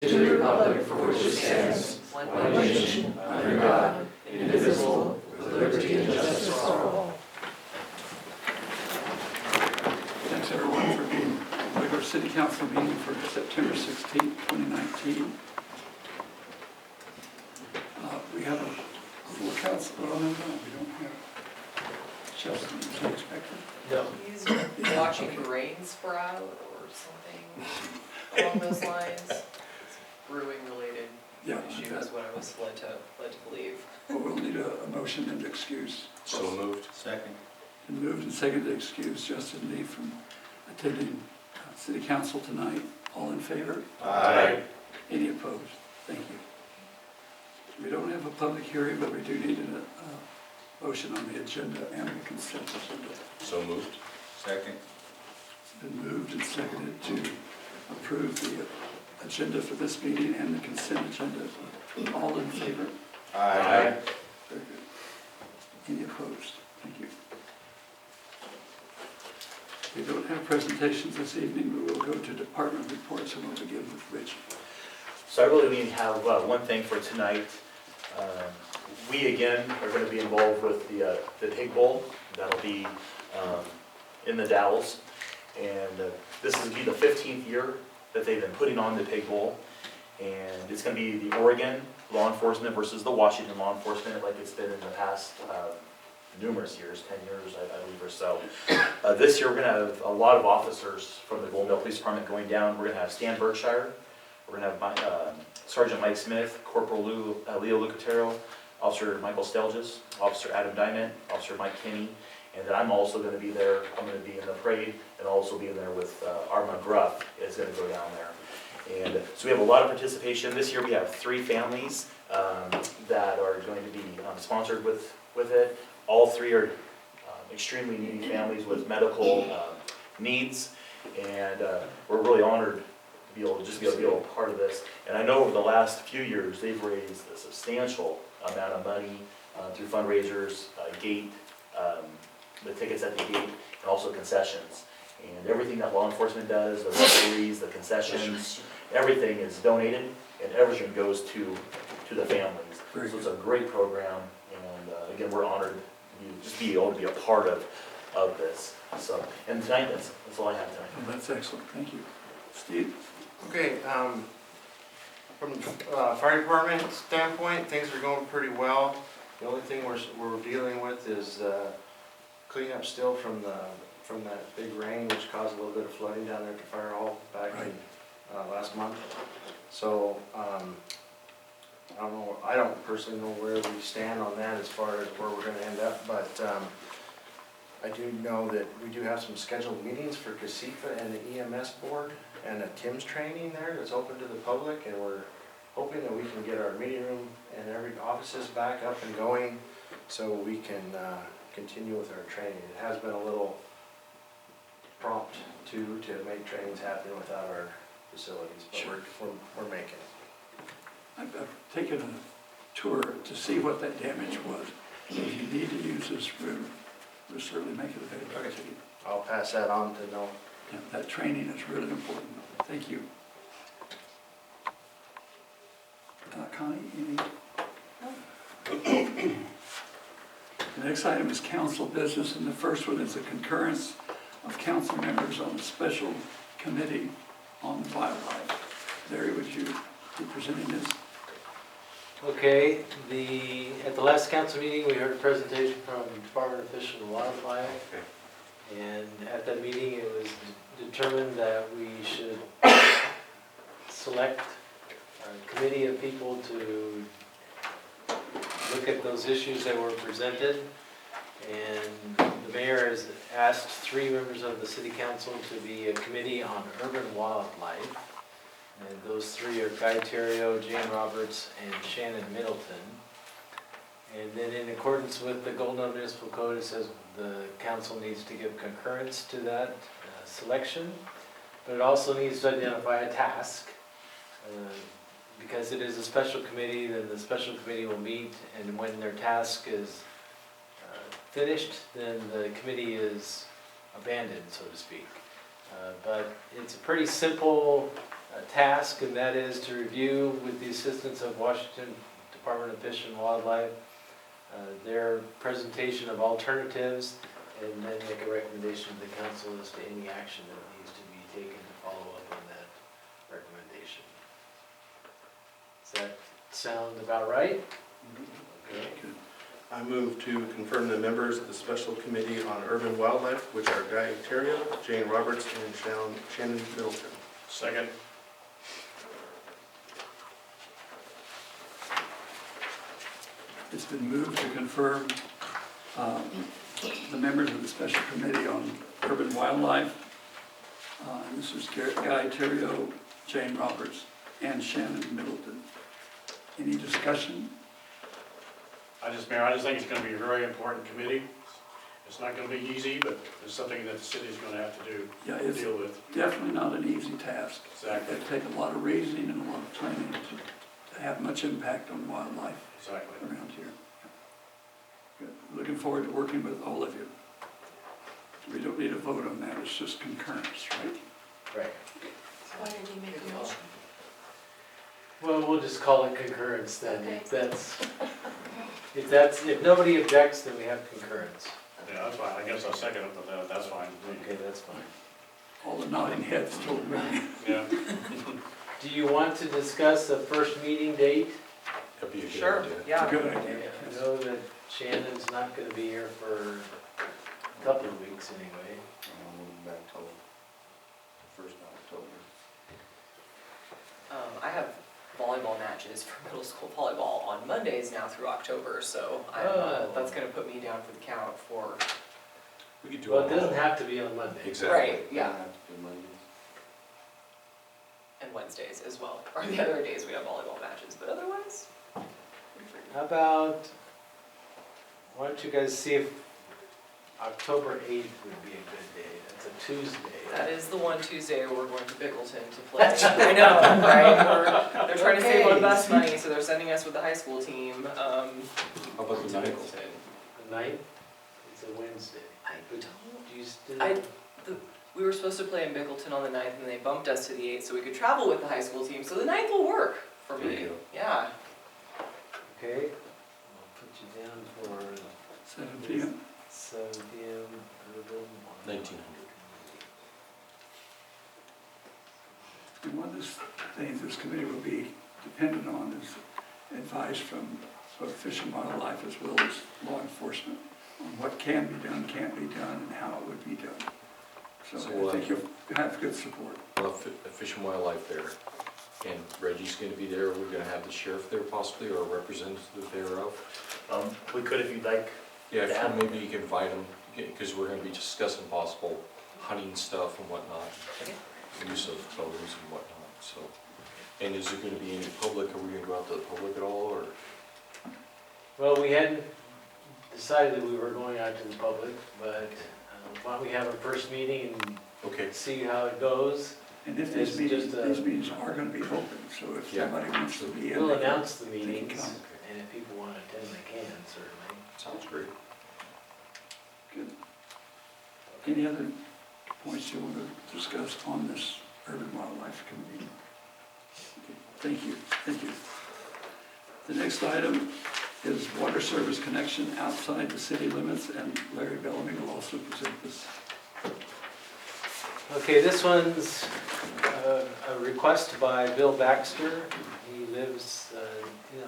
To the republic for which it stands, one nation, under God, indivisible, with liberty and justice for all. Thanks everyone for being regular City Council meeting for September 16, 2019. We have a full council. Oh, no, we don't have Chelsea as expected. No. He's watching the rain sprout or something along those lines. It's brewing related issue is what I was led to believe. Well, we'll need a motion and excuse. So moved. Second. And moved and seconded to excuse Justin Lee from attending City Council tonight. All in favor? Aye. Any opposed? Thank you. We don't have a public hearing, but we do need a motion on the agenda and the consent agenda. So moved. Second. It's been moved and seconded to approve the agenda for this meeting and the consent agenda. All in favor? Aye. Very good. Any opposed? Thank you. We don't have presentations this evening. We will go to department reports, and we'll begin with Rich. So I really only have one thing for tonight. We again are going to be involved with the pig bowl. That'll be in the Dalles, and this will be the 15th year that they've been putting on the pig bowl, and it's going to be the Oregon law enforcement versus the Washington law enforcement, like it's been in the past numerous years, 10 years I believe or so. This year we're going to have a lot of officers from the Goldendale Police Department going down. We're going to have Stan Berkshire, we're going to have Sergeant Mike Smith, Corporal Leo Lucatero, Officer Michael Stelges, Officer Adam Diamond, Officer Mike Kinney, and then I'm also going to be there. I'm going to be in the parade and also be there with Armand Gruff is going to go down there. And so we have a lot of participation. This year we have 3 families that are going to be sponsored with it. All 3 are extremely needy families with medical needs, and we're really honored to be able to be a part of this. And I know over the last few years they've raised a substantial amount of money through fundraisers, gate, the tickets at the gate, and also concessions. And everything that law enforcement does, the referees, the concessions, everything is donated, and everything goes to the families. So it's a great program, and again, we're honored to just be able to be a part of this. So, and tonight, that's all I have tonight. Well, that's excellent. Thank you. Steve? Okay, from fire department standpoint, things are going pretty well. The only thing we're dealing with is cleanup still from that big rain, which caused a little bit of flooding down there at the fire hall back in last month. So I don't know. I don't personally know where we stand on that as far as where we're going to end up, but I do know that we do have some scheduled meetings for CASIFA and the EMS board and a TIMS training there that's open to the public, and we're hoping that we can get our meeting room and every offices back up and going so we can continue with our training. It has been a little prompt to make trainings happen without our facilities, but Sure. we're making it. I've taken a tour to see what that damage was. If you need to use this room, we'll certainly make it available to you. I'll pass that on to know. Yeah, that training is really important. Thank you. Connie, any? The next item is council business, and the first one is a concurrence of council members on a special committee on wildlife. Larry, would you be presenting this? Okay, at the last council meeting, we heard a presentation from Department of Fish and Wildlife. And at that meeting, it was determined that we should select a committee of people to look at those issues that were presented. And the mayor has asked 3 members of the city council to be a committee on urban wildlife. And those 3 are Guy Terrio, Jane Roberts, and Shannon Middleton. And then in accordance with the Goldendale Municipal Code, it says the council needs to give concurrence to that selection, but it also needs to identify a task. Because it is a special committee, then the special committee will meet, and when their task is finished, then the committee is abandoned, so to speak. But it's a pretty simple task, and that is to review with the assistance of Washington Department of Fish and Wildlife their presentation of alternatives, and then make a recommendation to the council as to any action that needs to be taken to follow up on that recommendation. Does that sound about right? Okay. I move to confirm the members of the Special Committee on Urban Wildlife, which are Guy Terrio, Jane Roberts, and Shannon Middleton. Second. It's been moved to confirm the members of the Special Committee on Urban Wildlife. This is Guy Terrio, Jane Roberts, and Shannon Middleton. Any discussion? Mayor, I just think it's going to be a very important committee. It's not going to be easy, but it's something that the city's going to have to do, Yeah, it's deal with. definitely not an easy task. Exactly. It takes a lot of reasoning and a lot of planning to have much impact on wildlife Exactly. around here. Good. Looking forward to working with all of you. We don't need a vote on that, it's just concurrence, right? Right. Why did he make a motion? Well, we'll just call it concurrence then. Okay. If nobody objects, then we have concurrence. Yeah, that's fine. I guess I'll second it, but that's fine. Okay, that's fine. All the nodding heads told me. Yeah. Do you want to discuss a first meeting date? That'd be a good Sure, idea. yeah. Good idea. I know that Shannon's not gonna be here for a couple of weeks anyway. Back till first of October. I have volleyball matches for middle school volleyball on Mondays now through October, so that's gonna put me down for the count for, We could do Well, it it doesn't all. have to be on Monday. Exactly. right, yeah, and Wednesdays as well. Are the other days we have volleyball matches, but otherwise, How about, why don't you guys see if October 8th would be a good day? That's a Tuesday. that is the one Tuesday we're going to Bickleton to play. I know, right? They're trying to save on bus money, so they're sending us with the high school team, How about to the ninth? Bickleton. The 9th? It's a Wednesday. I don't, Do you still? we were supposed to play in Bickleton on the 9th, and they bumped us to the 8th, so we could travel with the high school team, so the 9th will work for There me. you go. Yeah. Okay, I'll put you down for 7 p.m. 7 p.m. urban. 1900. And one of the things this committee will be dependent on is advice from both Fish and Wildlife as well as law enforcement on what can be done, can't be done, and how it would be done. So I think you'll have good support. Well, Fish and Wildlife there, and Reggie's gonna be there, we're gonna have the sheriff there possibly, or a representative thereof. We could if you'd like. Yeah, Yeah. maybe you can invite them, because we're gonna be discussing possible hunting stuff and whatnot, Okay. use of bows and whatnot, so. And is there gonna be any public, are we gonna go out to the public at all, or? Well, we hadn't decided that we were going out to the public, but why don't we have a first meeting and Okay, see how it goes? And if It's these meetings, just a- these meetings are going to be open, so if Yeah. somebody wants to be in. We'll they can- announce the they can meetings, come. and if people want to attend, they can, certainly. sounds great. Good. Any other points you want to discuss on this Urban Wildlife Committee? Okay, thank you, thank you. The next item is water service connection outside the city limits, and Larry Bellamy will also present this. Okay, this one's a request by Bill Baxter. He lives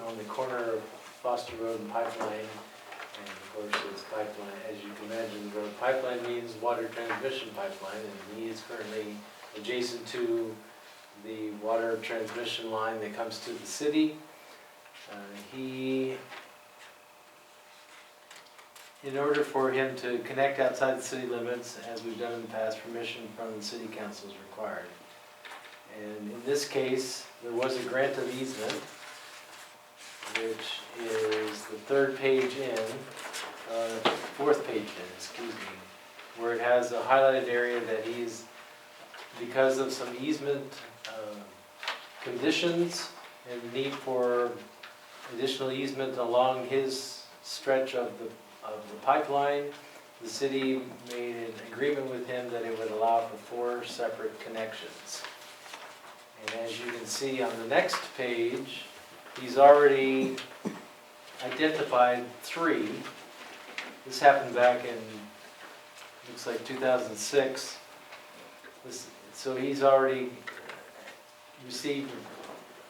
on the corner of Foster Road and Pipeline. And of course, it's pipeline, as you can imagine, the pipeline means water transmission pipeline, and he is currently adjacent to the water transmission line that comes to the city. In order for him to connect outside the city limits, as we've done in the past, permission from the city council is required. And in this case, there was a grant of easement, which is the third page in, fourth page in, excuse me, where it has a highlighted area that he's, because of some easement conditions and need for additional easement along his stretch of the pipeline, the city made an agreement with him that it would allow for 4 separate connections. And as you can see on the next page, he's already identified 3. This happened back in, looks like 2006. So he's already received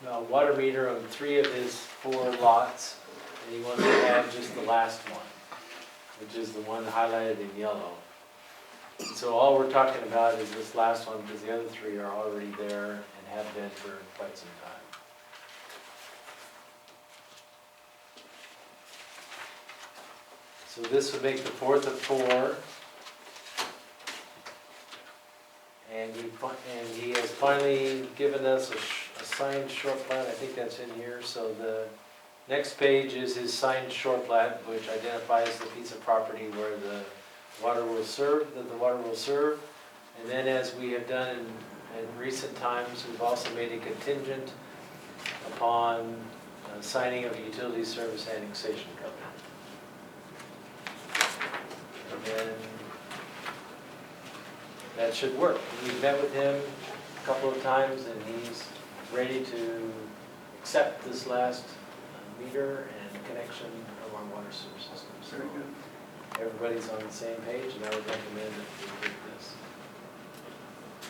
a water meter on 3 of his 4 lots, and he wants to add just the last one, which is the one highlighted in yellow. And so all we're talking about is this last one, because the other 3 are already there and have been for quite some time. So this would make the 4th of 4. And he has finally given us a signed short plat. I think that's in here. So the next page is his signed short plat, which identifies the piece of property where the water will serve, And then, as we have done in recent times, we've also made a contingent upon signing of a utility service annexation covenant. And then that should work. We've met with him a couple of times, and he's ready to accept this last meter and connection of our water sewer system. So Very good. everybody's on the same page, and I would recommend that we approve this.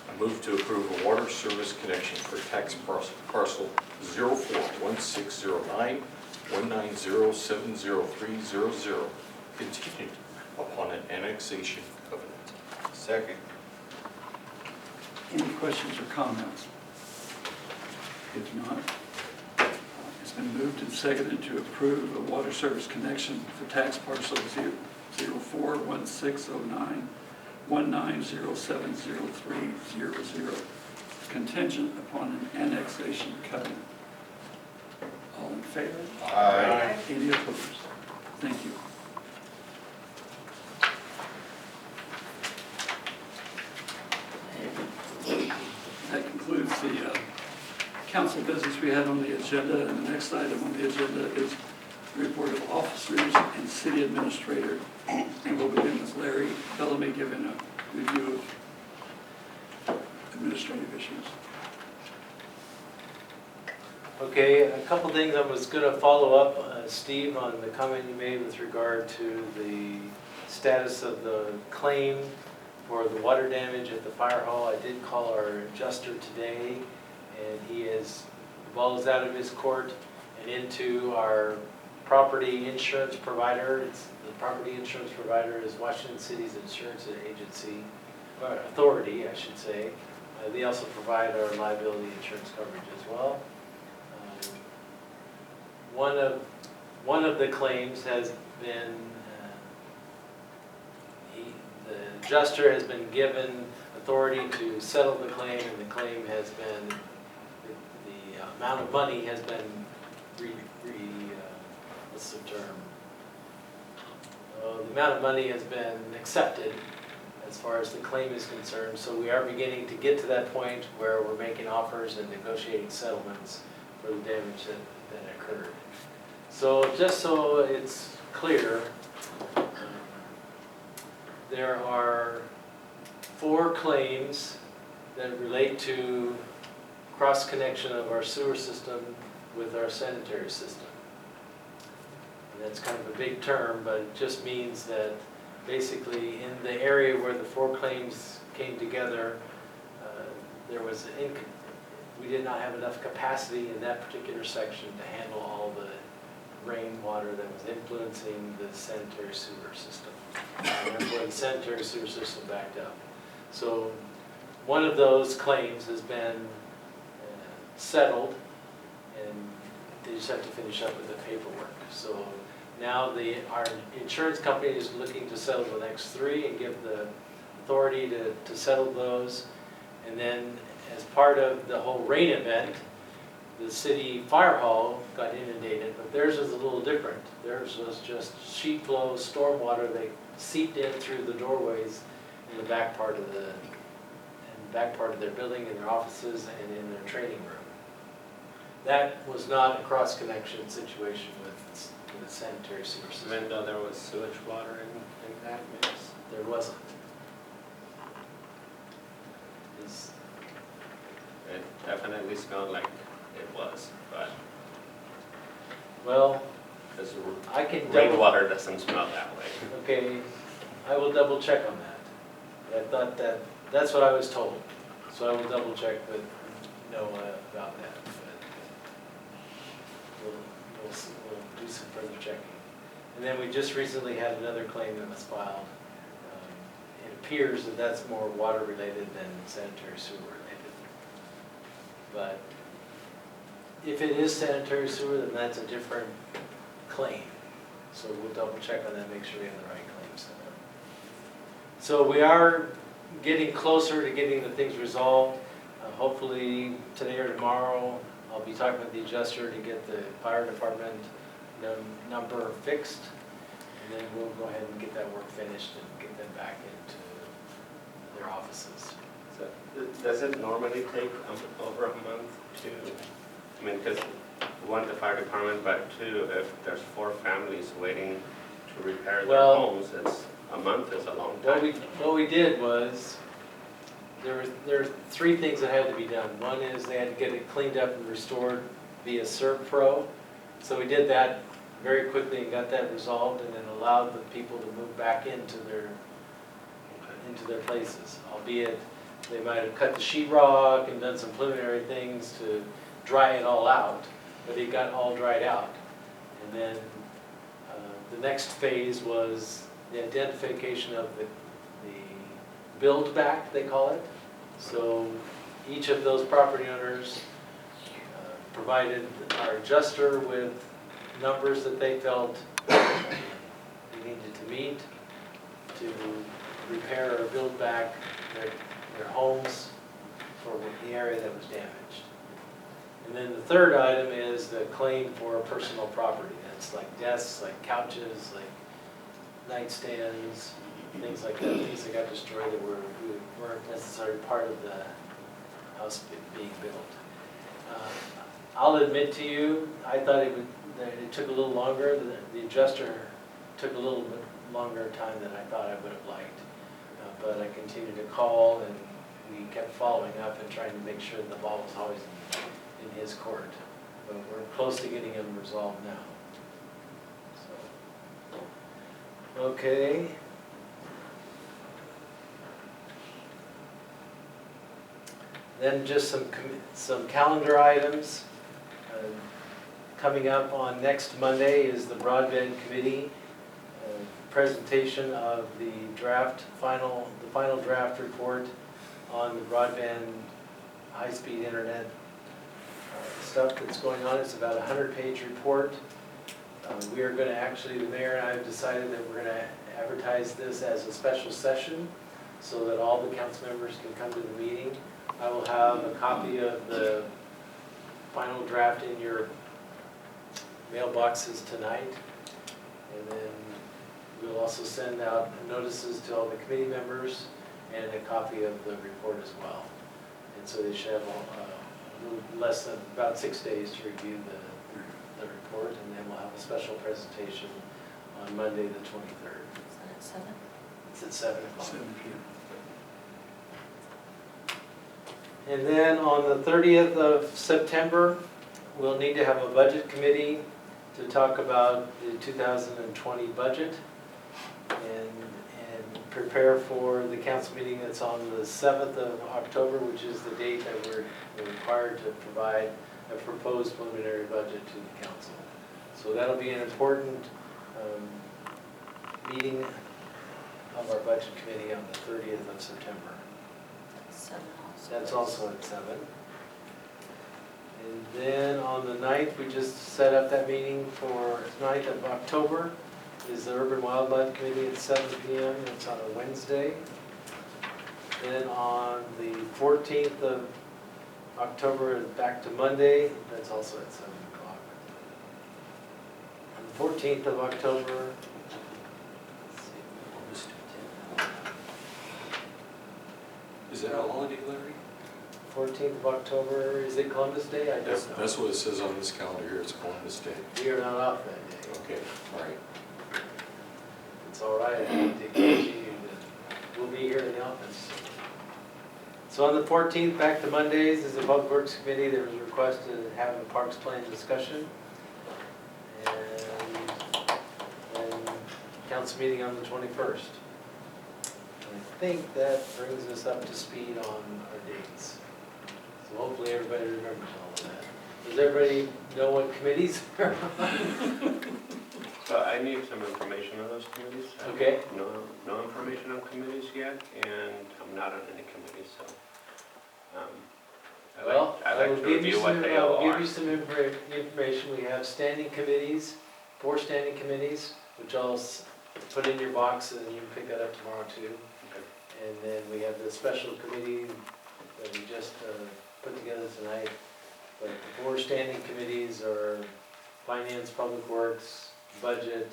I move to approve a water service connection for tax parcel 04160919070300, contingent upon an annexation covenant. Second. Any questions or comments? If not, it's been moved and seconded to approve a water service connection for tax parcel 04160919070300, contingent upon an annexation covenant. All in favor? Aye. Any opposed? Thank you. That concludes the council business we had on the agenda, and the next item on the agenda is the report of officers and city administrator. And we'll begin with Larry Bellamy giving a review of administrative issues. Okay, a couple things I was going to follow up, Steve, on the comment you made with regard to the status of the claim for the water damage at the fire hall. I did call our adjuster today, and he is, the ball is out of his court and into our property insurance provider. The property insurance provider is Washington City's insurance agency, or authority, I should say. They also provide our liability insurance coverage as well. One of the claims has been, the adjuster has been given authority to settle the claim, and the claim has been, the amount of money has been what's the term? The amount of money has been accepted as far as the claim is concerned. So we are beginning to get to that point where we're making offers and negotiating settlements for the damage that occurred. So just so it's clear, there are 4 claims that relate to cross-connection of our sewer system with our sanitary system. And that's kind of a big term, but it just means that basically in the area where the 4 claims came together, we did not have enough capacity in that particular section to handle all the rainwater that was influencing the sanitary sewer system. And therefore the sanitary sewer system backed up. So one of those claims has been settled, and they just have to finish up with the paperwork. So now our insurance company is looking to settle the next 3 and give the authority to settle those. And then as part of the whole rain event, the city fire hall got inundated, but theirs was a little different. Theirs was just sheet flow, storm water that seeped in through the doorways in the back part of their building, in their offices, and in their training room. That was not a cross-connection situation with the sanitary sewer system. Even though there was sewage water in that mix. There wasn't. It definitely smelled like it was, but Well, because I can double, rainwater doesn't smell that way. okay, I will double check on that. But I thought that's what I was told, so I will double check with Noah about that. But we'll do some further checking. And then we just recently had another claim that was filed. It appears that that's more water related than sanitary sewer related. But if it is sanitary sewer, then that's a different claim. So we'll double check on that, make sure we have the right claims set up. So we are getting closer to getting the things resolved. Hopefully today or tomorrow, I'll be talking with the adjuster to get the fire department number fixed. And then we'll go ahead and get that work finished and get them back into their offices. So does it normally take over a month to, I mean, because one, the fire department, but two, if there's 4 families waiting to repair their Well, homes, a month is a long time. What we did was, there were 3 things that had to be done. One is they had to get it cleaned up and restored via CertPro. So we did that very quickly and got that resolved, and then allowed the people to move back into their places. Albeit, they might have cut the sheetrock and done some preliminary things to dry it all out, but it got all dried out. And then the next phase was the identification of the build back, they call it. So each of those property owners provided our adjuster with numbers that they felt they needed to meet to repair or build back their homes for the area that was damaged. And then the third item is the claim for personal property. That's like desks, like couches, like nightstands, things like that, things that got destroyed that weren't necessarily part of the house being built. I'll admit to you, I thought that it took a little longer. The adjuster took a little bit longer time than I thought I would have liked. But I continued to call, and we kept following up and trying to make sure the ball was always in his court. But we're close to getting them resolved now. So, okay. Then just some calendar items. Coming up on next Monday is the Broadband Committee presentation of the final draft report on the broadband high-speed internet stuff that's going on. It's about a 100-page report. We are going to actually, the mayor and I have decided that we're going to advertise this as a special session so that all the council members can come to the meeting. I will have a copy of the final draft in your mailboxes tonight, and then we'll also send out notices to all the committee members and a copy of the report as well. And so they should have a little less than about 6 days to review the report, and then we'll have a special presentation on Monday the 23rd. Is that at 7? It's at 7 o'clock. 7 p.m. And then on the 30th of September, we'll need to have a budget committee to talk about the 2020 budget and prepare for the council meeting that's on the 7th of October, which is the date that we're required to provide a proposed preliminary budget to the council. So that'll be an important meeting of our budget committee on the 30th of September. 7 also. That's also at 7. And then on the 9th, we just set up that meeting for 9th of October, is the Urban Wildlife Committee at 7 p.m. It's on a Wednesday. Then on the 14th of October, back to Monday, that's also at 7 o'clock. On the 14th of October, let's see, Is that a holiday, Larry? 14th of October, is it Columbus Day? I don't know. That's what it says on this calendar here, it's Columbus Day. We are not off that day. Okay, all right. It's all right, I need to engage you. We'll be here in the office. So on the 14th, back to Mondays, is the Public Works Committee. There was a request to have a Parks Plan discussion. And then council meeting on the 21st. I think that brings us up to speed on our dates. So hopefully everybody remembers all of that. Does everybody know what committees are on? So I need some information on those committees. I have Okay. No information on committees yet, and I'm not on any committees, so. Well, I I will like to give you review what some, they I all will give are. you some information. We have standing committees, 4 standing committees, which I'll put in your box and you can pick that up tomorrow too. Okay. And then we have the special committee that we just put together tonight. But the 4 standing committees are Finance, Public Works, Budget,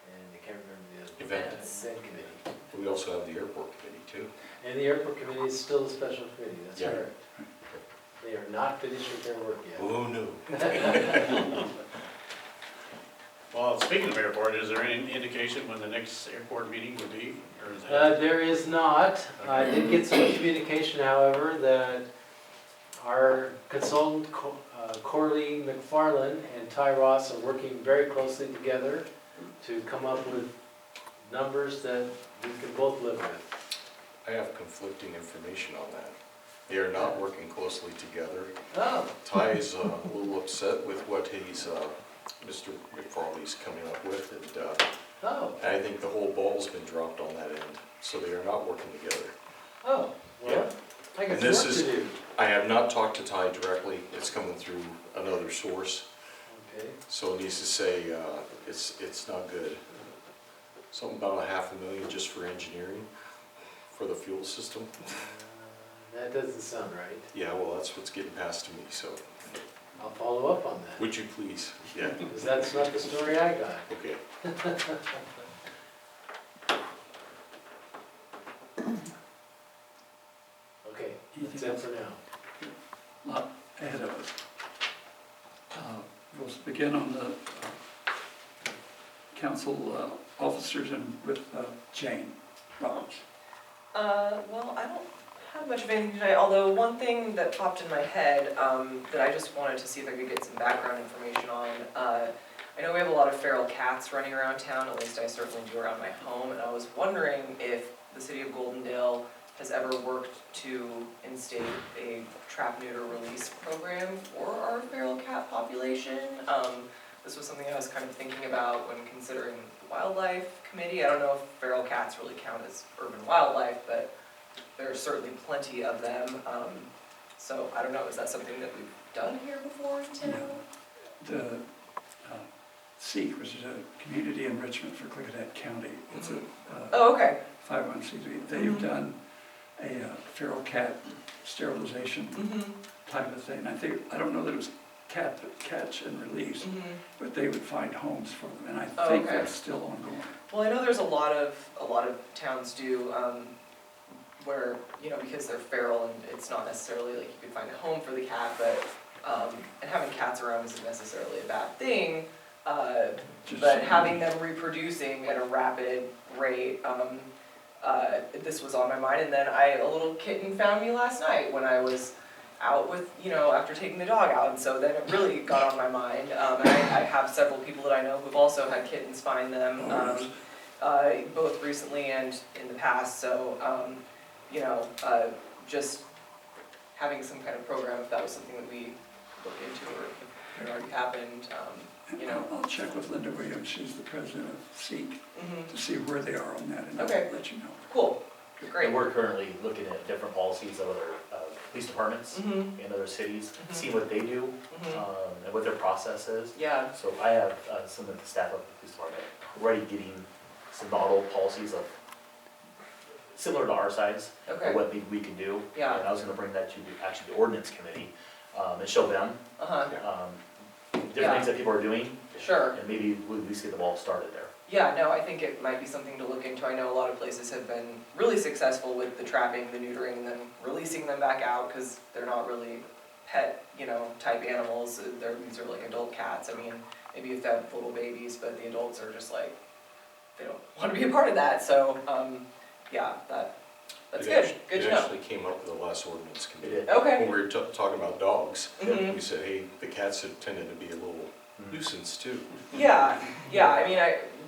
and I can't remember the other. Event. Event committee. We also have the airport committee too. And the airport committee is still a special committee, that's Yeah. correct. They are not finished with their work yet. Oh, no. Well, speaking of airport, is there any indication when the next airport meeting would be, or is that? There is not. I did get some communication, however, that our consultant, Corley McFarland and Ty Ross are working very closely together to come up with numbers that we can both live with. I have conflicting information on that. They are not working closely together. Oh, Ty is a little upset with what he's, Mr. McFarley's coming up with, and oh, I think the whole ball's been dropped on that end, so they are not working together. oh, well, I got And some this work is- to do. I have not talked to Ty directly, it's coming through another source, Okay, so it needs to say, it's not good. Something about $500,000 just for engineering, for the fuel system. that doesn't sound right. Yeah, well, that's what's getting passed to me, so, I'll follow up on that, would you please? Yeah, because that's not the story I got. okay. Okay, that's Anything it else? for now. Lot ahead of us. We'll begin on the council officers and with Jane Roberts. Well, I don't have much of anything today, although one thing that popped in my head that I just wanted to see if I could get some background information on. I know we have a lot of feral cats running around town, at least I certainly do around my home, and I was wondering if the city of Goldendale has ever worked to instate a trap, neuter, release program for our feral cat population. This was something I was kind of thinking about when considering the wildlife committee. I don't know if feral cats really count as urban wildlife, but there are certainly plenty of them. So I don't know, is that something that we've done here before in town? The SEEK, which is a community enrichment for Clickett County, it's a Oh, okay. 501c3. They've done a feral cat sterilization Mm-hmm. type of thing. I don't know that it was catch and release, but they would find homes for them, and I Oh, think okay. that's still ongoing. Well, I know there's a lot of towns do, where, you know, because they're feral and it's not necessarily like you could find a home for the cat, but, and having cats around isn't necessarily a bad thing, Just- but having them reproducing at a rapid rate, this was on my mind. And then a little kitten found me last night when I was out with, you know, after taking the dog out, and so then it really got on my mind. And I have several people that I know who've also had kittens find them, both recently and in the past, so, you know, just having some kind of program, if that was something that we look into, or if it already happened, you know. I'll check with Linda Williams, she's the president of SEEK, Mhm. to see where they are on that, and Okay. I'll let you know. Cool, great. And we're currently looking at different policies of other police departments Mhm. in other cities, Mhm. see what they do, Mhm. and what their process is. Yeah, So I have some of the staff of the police department already getting some model policies of, similar to our size, okay, of what we can do. Yeah. And I was gonna bring that to actually the ordinance committee, and show them, different Yeah. things that people are doing, sure. and maybe we'll at least get the ball started there. Yeah, no, I think it might be something to look into. I know a lot of places have been really successful with the trapping, the neutering, and then releasing them back out, because they're not really pet, you know, type animals. These are like adult cats. I mean, maybe if they have little babies, but the adults are just like, they don't want to be a part of that, so, yeah, that That's It good, actu- good to It know. actually came up with the last ordinance It committee. did. Okay. When we were talking about dogs, Mhm. we said, hey, the cats have tended to be a little nuisance too. Yeah, yeah, I mean,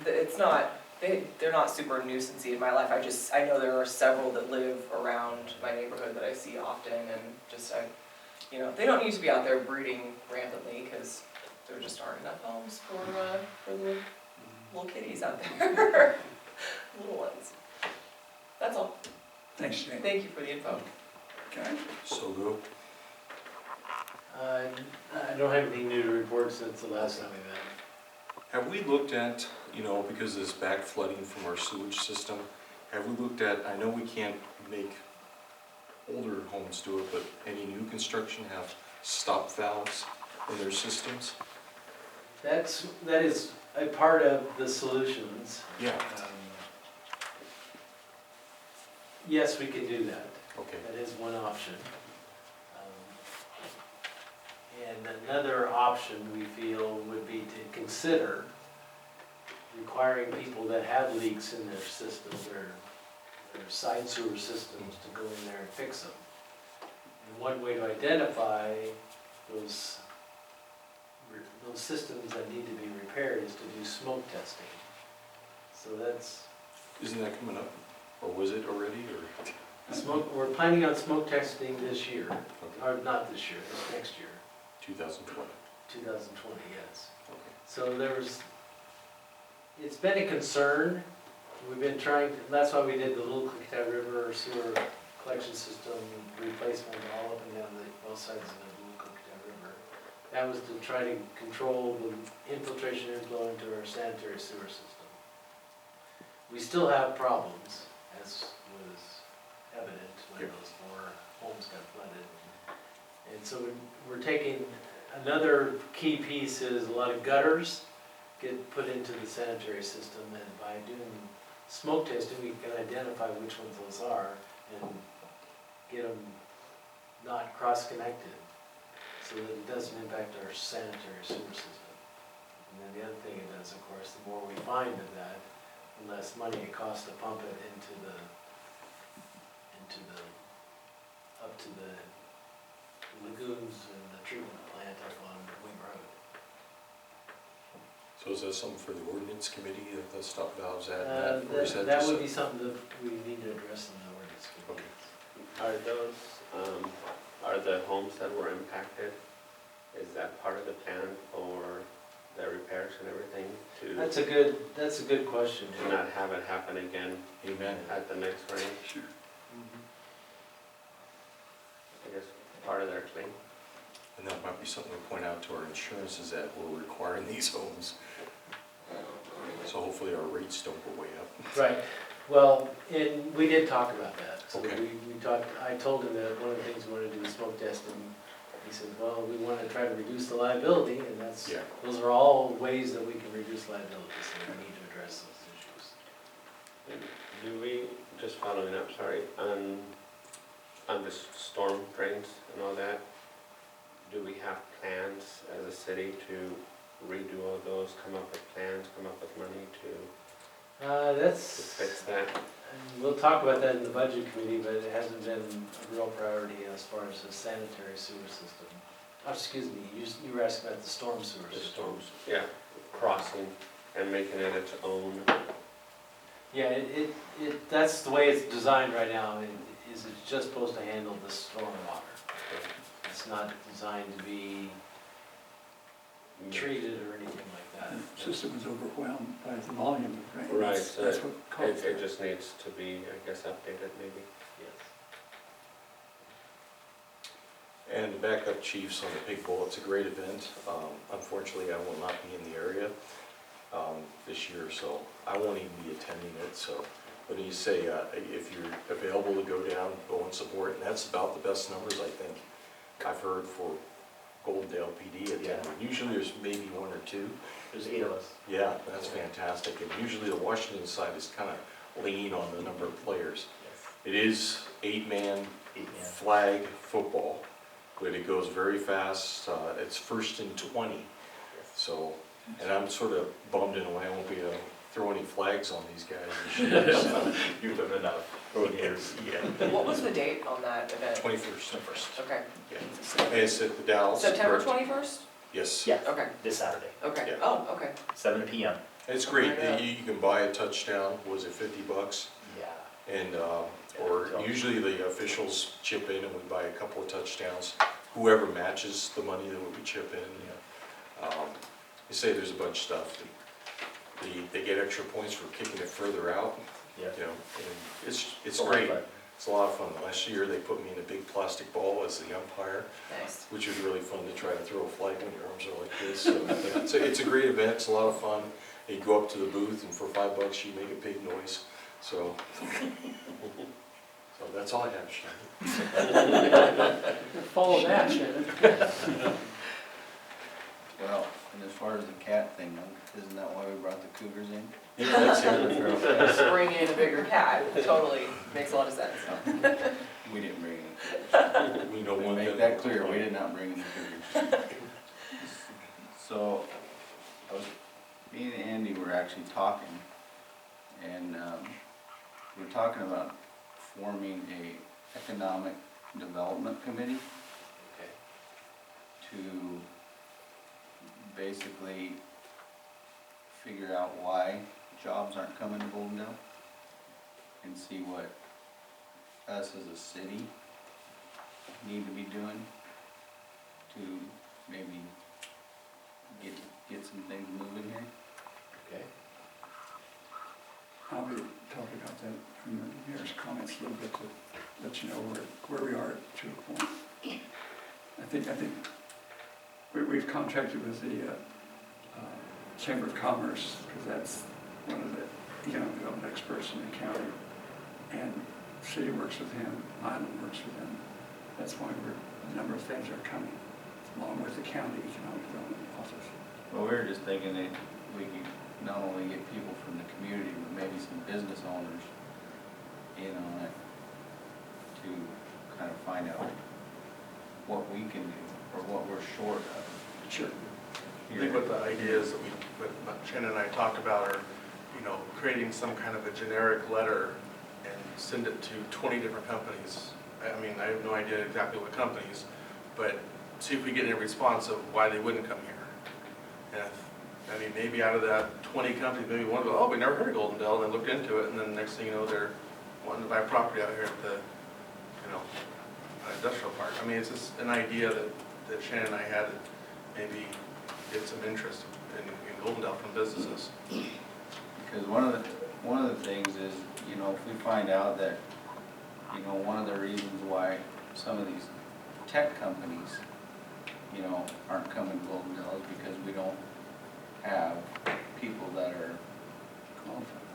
it's not, they're not super nuisancey in my life, I know there are several that live around my neighborhood that I see often, and just, they don't need to be out there breeding rampantly, because there just aren't enough homes for the little kitties out there, little ones. That's all, Thanks, Jane. thank you for the info. Okay, So go. I don't have anything new to report since the last time we met. Have we looked at, because of this back flooding from our sewage system, have we looked at, I know we can't make older homes do it, but any new construction have stop valves in their systems? That is a part of the solutions. Yeah. Yes, we can do that. Okay. That is one option. And another option we feel would be to consider requiring people that have leaks in their systems, their side sewer systems, to go in there and fix them. And one way to identify those systems that need to be repaired is to do smoke testing. So that's, Isn't that coming up? Or was it already, or we're planning on smoke testing this year, okay, or not this year, it's next year, 2020? 2020, yes. Okay. So it's been a concern. We've been trying, that's why we did the Little Clickataw River sewer collection system replacement all up and down both sides of the Little Clickataw River. That was to try to control the infiltration inflow into our sanitary sewer system. We still have problems, as was evident when those 4 homes got flooded. And so we're taking, another key piece is a lot of gutters get put into the sanitary system, and by doing smoke testing, we can identify which ones those are and get them not cross-connected so that it doesn't impact our sanitary sewer system. And then the other thing it does, of course, the more we find of that, the less money it costs to pump it up to the lagoons and the treatment plant up on Wing Road. So is that something for the ordinance committee, that the stop valves at that? Or is That just would a- be something that we need to address in the ordinance committee. Are those, are the homes that were impacted, is that part of the plan for the repairs and everything That's a good question. to not have it happen again Amen. at the next rain? sure. I guess part of their claim. And that might be something to point out to our insurance, is that we're requiring these homes. So hopefully our rates don't go way up. Right, well, and we did talk about that. So Okay. we talked, I told him that one of the things we want to do is smoke testing. He said, well, we want to try to reduce the liability, and Yeah. those are all ways that we can reduce liability, so we need to address those issues. And do we, just following up, sorry, on the storm drains and all that, do we have plans as a city to redo all those, come up with plans, come up with money to That's, fix that? we'll talk about that in the budget committee, but it hasn't been a real priority as far as the sanitary sewer system. Excuse me, you were asking about the storm sewer The system. storms, yeah, crossing and making it its own. Yeah, that's the way it's designed right now, is it's just supposed to handle the storm water. It's not designed to be treated or anything like that. The system was overwhelmed by the volume of rain. Right, That's- so That's what caused It it. just needs to be, I guess, updated maybe. Yes. And the backup chiefs on the Pig Bowl, it's a great event. Unfortunately, I will not be in the area this year, so I won't even be attending it. So, but you say, if you're available to go down, go and support, and that's about the best numbers I think I've heard for Goldendale PD attending. Usually there's maybe 1 or 2. There's 8 of us. Yeah, that's fantastic. And usually the Washington side is kind of lean on the number of players. It is 8-man flag football, but it goes very fast. It's 1st and 20. So, and I'm sort of bummed in a way I won't be able to throw any flags on these guys this year, so. You've done enough over the years. Yeah. What was the date on that event? 21st. Okay, Yeah. And it's at the Dalles. September correct? 21st? Yes. Yeah, Okay, this Saturday, okay, Yeah. oh, okay. 7 PM. It's great. Yeah. You can buy a touchdown, was it $50? Yeah. And, or usually the officials chip in and we buy a couple of touchdowns. Whoever matches the money that we chip in. You say there's a bunch of stuff. They get extra points for kicking it further out, Yeah. you know, and it's a lot of great. fun. It's a lot of fun. Last year, they put me in a big plastic ball as the umpire, Nice. which was really fun to try to throw a flag when your arms are like this. So it's a great event, it's a lot of fun. You go up to the booth and for $5 you make a pig noise, so. So that's all I have, Shannon. Follow that, Shannon. Well, and as far as the cat thing, isn't that why we brought the cougars in? Yeah, that's it. Bring in a bigger cat, totally, makes a lot of sense. We didn't bring any cougars. We know We one make thing. that clear, we did not bring any cougars. So, me and Andy were actually talking, and we're talking about forming a economic development committee to basically figure out why jobs aren't coming to Goldendale and see what us as a city need to be doing to maybe get some things moving here. Okay. I'll be talking about that from the mayor's comments a little bit to let you know where we are to a point. I think we've contracted with the Chamber of Commerce, because that's one of the economic development experts in the county. And the city works with him, Island works with him. That's why a number of things are coming, along with the county economic development office. Well, we were just thinking that we could not only get people from the community, but maybe some business owners in on it to kind of find out what we can do or what we're short of. Sure. I think what the idea is that what Shannon and I talked about are, creating some kind of a generic letter and send it to 20 different companies. I mean, I have no idea exactly what companies, but see if we get any response of why they wouldn't come here. And I mean, maybe out of that 20 companies, maybe one will go, oh, we never heard of Goldendale, and they look into it, and then the next thing you know, they're wanting to buy property out here at the, industrial park. I mean, it's just an idea that Shannon and I had to maybe get some interest in Goldendale from businesses. Because one of the things is, if we find out that, one of the reasons why some of these tech companies, aren't coming to Goldendale is because we don't have people that are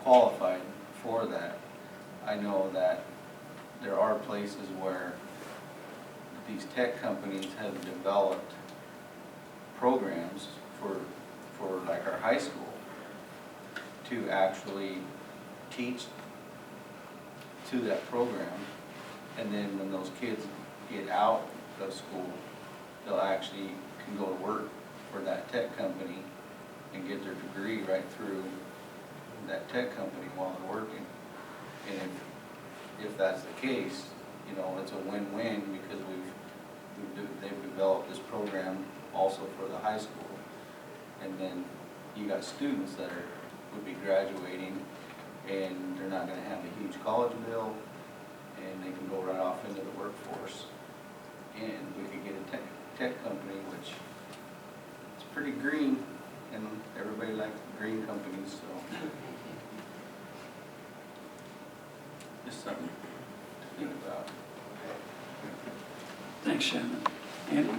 qualified for that. I know that there are places where these tech companies have developed programs for like our high school to actually teach to that program, and then when those kids get out of school, they'll actually can go to work for that tech company and get their degree right through that tech company while they're working. And if that's the case, it's a win-win because they've developed this program also for the high school. And then you got students that would be graduating and they're not gonna have a huge college bill and they can go right off into the workforce. And we could get a tech company, which it's pretty green and everybody likes green companies, so. Just something to think about. Thanks, Shannon. Andy,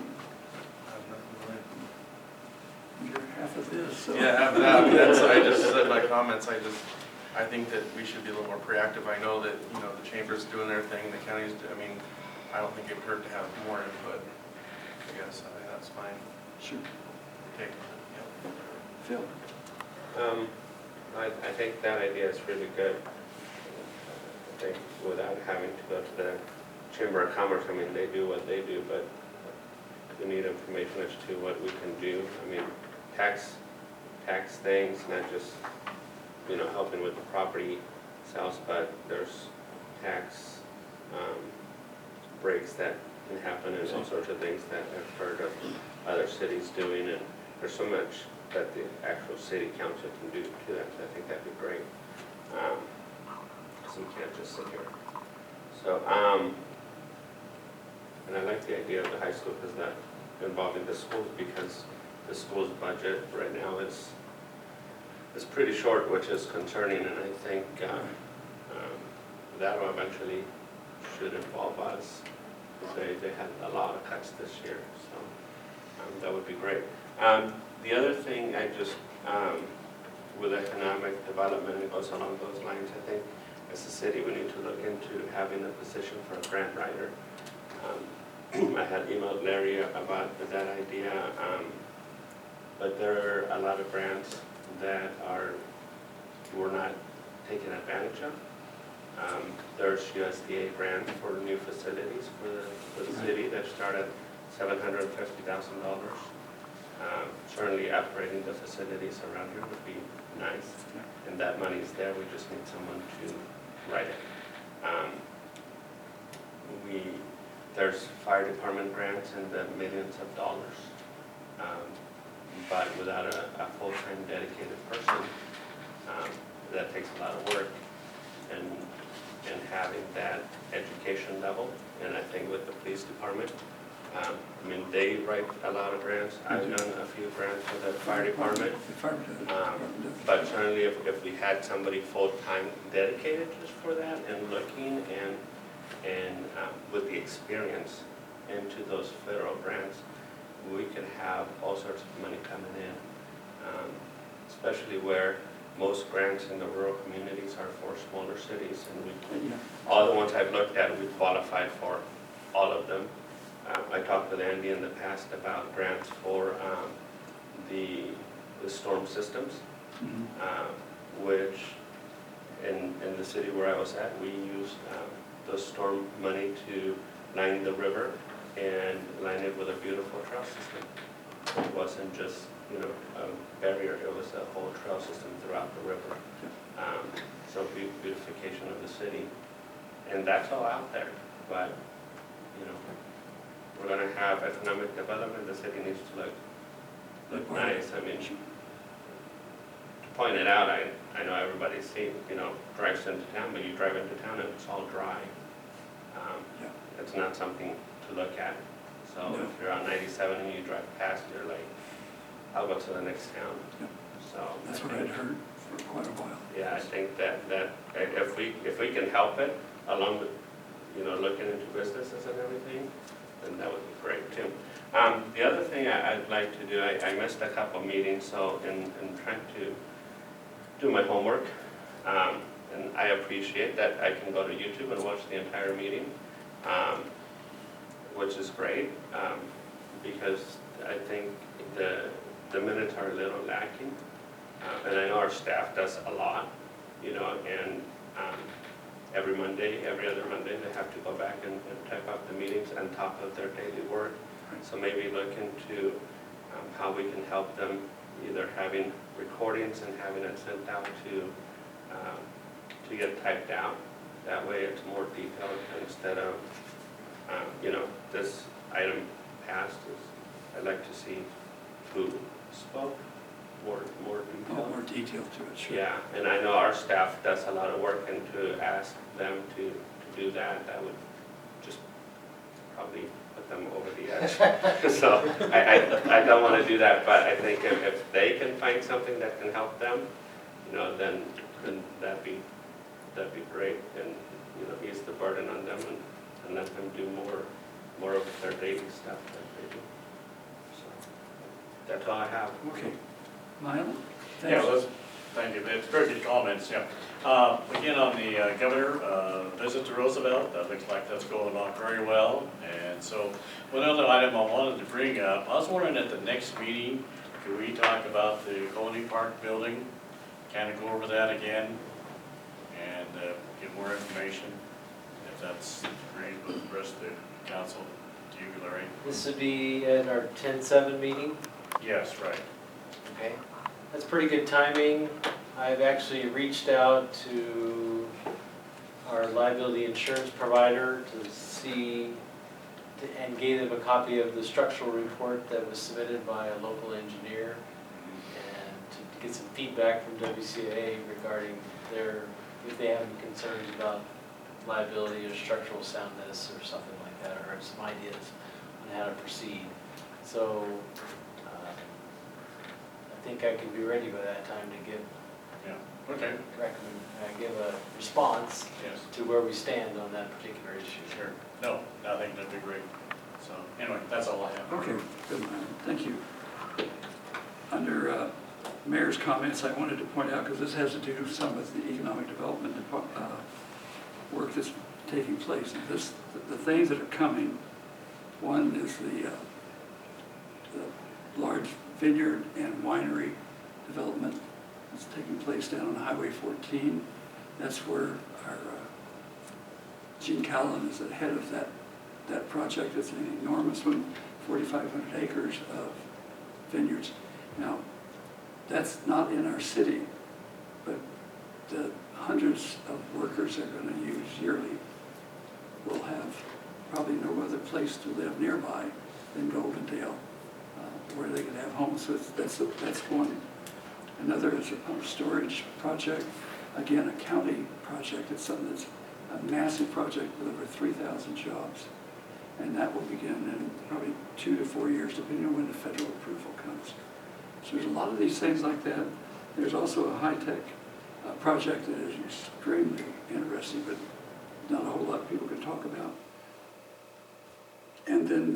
you're half of this, so. Yeah, I just said my comments, I think that we should be a little more proactive. I know that, the chamber's doing their thing, the county's, I don't think it'd hurt to have more input, I guess, I think that's fine. Sure. Take it, Phil? I think that idea is really good. I think without having to go to the Chamber of Commerce, they do what they do, but we need information as to what we can do. Tax things, not just you know, helping with the property sales, but there's tax breaks that can happen and all sorts of things that I've heard of other cities doing, and there's so much that the actual city council can do to that. I think that'd be great. So we can't just sit here. So, and I like the idea of the high school because that involving the schools, because the school's budget right now is pretty short, which is concerning, and I think that will eventually should involve us. They had a lot of cuts this year, so that would be great. The other thing I just, with economic development, it goes along those lines. I think as a city we need to look into having a position for a grant writer. I had emailed Larry about that idea, but there are a lot of grants that we're not taking advantage of. There's USDA grant for new facilities for the city that start at $750,000. Certainly upgrading the facilities around here would be nice, and that money is there. We just need someone to write it. There's fire department grants in the millions of dollars, but without a full-time dedicated person, that takes a lot of work, and having that education level. And I think with the police department, I mean, they write a lot of grants. I've done a few grants for the fire department. But certainly if we had somebody full-time dedicated just for that and looking and with the experience into those federal grants, we could have all sorts of money coming in, especially where most grants in the rural communities are for smaller cities. And all the ones I've looked at, we qualified for all of them. I talked with Andy in the past about grants for the storm systems, which in the city where I was at, we used the storm money to line the river and line it with a beautiful trail system. It wasn't just, you know, a barrier, it was a whole trail system throughout the river. So beautification of the city. And that's all out there, but, you know, we're gonna have economic development, the city needs to look nice. I mean, to point it out, I know everybody's seen, you know, drives into town, but you drive into town and it's all dry. It's not something to look at. So if you're on 97 and you drive past, you're like, I'll go to the next town. So that's what I'd heard for quite a while. Yeah, I think that if we can help it along with, you know, looking into businesses and everything, then that would be great too. The other thing I'd like to do, I missed a couple meetings, so in trying to do my homework, and I appreciate that I can go to YouTube and watch the entire meeting, which is great, because I think the minutes are a little lacking, and I know our staff does a lot, you know, and every Monday, every other Monday, they have to go back and type up the meetings on top of their daily work. So maybe look into how we can help them, either having recordings and having it sent out to get typed out. That way it's more detailed instead of, you know, this item passed. I'd like to see who spoke, more detail. More detail to it, sure. Yeah, and I know our staff does a lot of work, and to ask them to do that, that would just probably put them over the edge. So I don't want to do that, but I think if they can find something that can help them, you know, then that'd be great, and, you know, ease the burden on them and let them do more of their daily stuff that they do. So that's all I have. Okay. Milo? Yeah, thank you. It's very good comments, yeah. Again, on the governor visit to Roosevelt, that looks like that's going on very well. And so, one other item I wanted to bring up, I was wondering at the next meeting, could we talk about the Colony Park building? Kind of go over that again and get more information, if that's agreed with the rest of the council. To you, Larry. This would be at our 10-7 meeting? Yes, right. Okay. That's pretty good timing. I've actually reached out to our liability insurance provider to see, and gave them a copy of the structural report that was submitted by a local engineer, and to get some feedback from WCA regarding if they have any concerns about liability or structural soundness or something like that, or some ideas on how to proceed. So I think I can be ready by that time to give Yeah, okay, give a response yes, to where we stand on that particular issue. sure. No, I think that'd be great. So, anyway, that's all I have. Okay, good, thank you. Under Mayor's comments, I wanted to point out, because this has to do some with the economic development work that's taking place. And the things that are coming, one is the large vineyard and winery development that's taking place down on Highway 14. That's where our Gene Callan is the head of that project. It's an enormous one, 4,500 acres of vineyards. Now, that's not in our city, but the hundreds of workers they're going to use yearly will have probably no other place to live nearby than Goldendale, where they can have homes. So that's one. Another is a pump storage project. Again, a county project. It's something that's a massive project with over 3,000 jobs. And that will begin in probably 2 to 4 years, depending on when the federal approval comes. So there's a lot of these things like that. There's also a high-tech project that is extremely interesting, but not a whole lot of people can talk about. And then,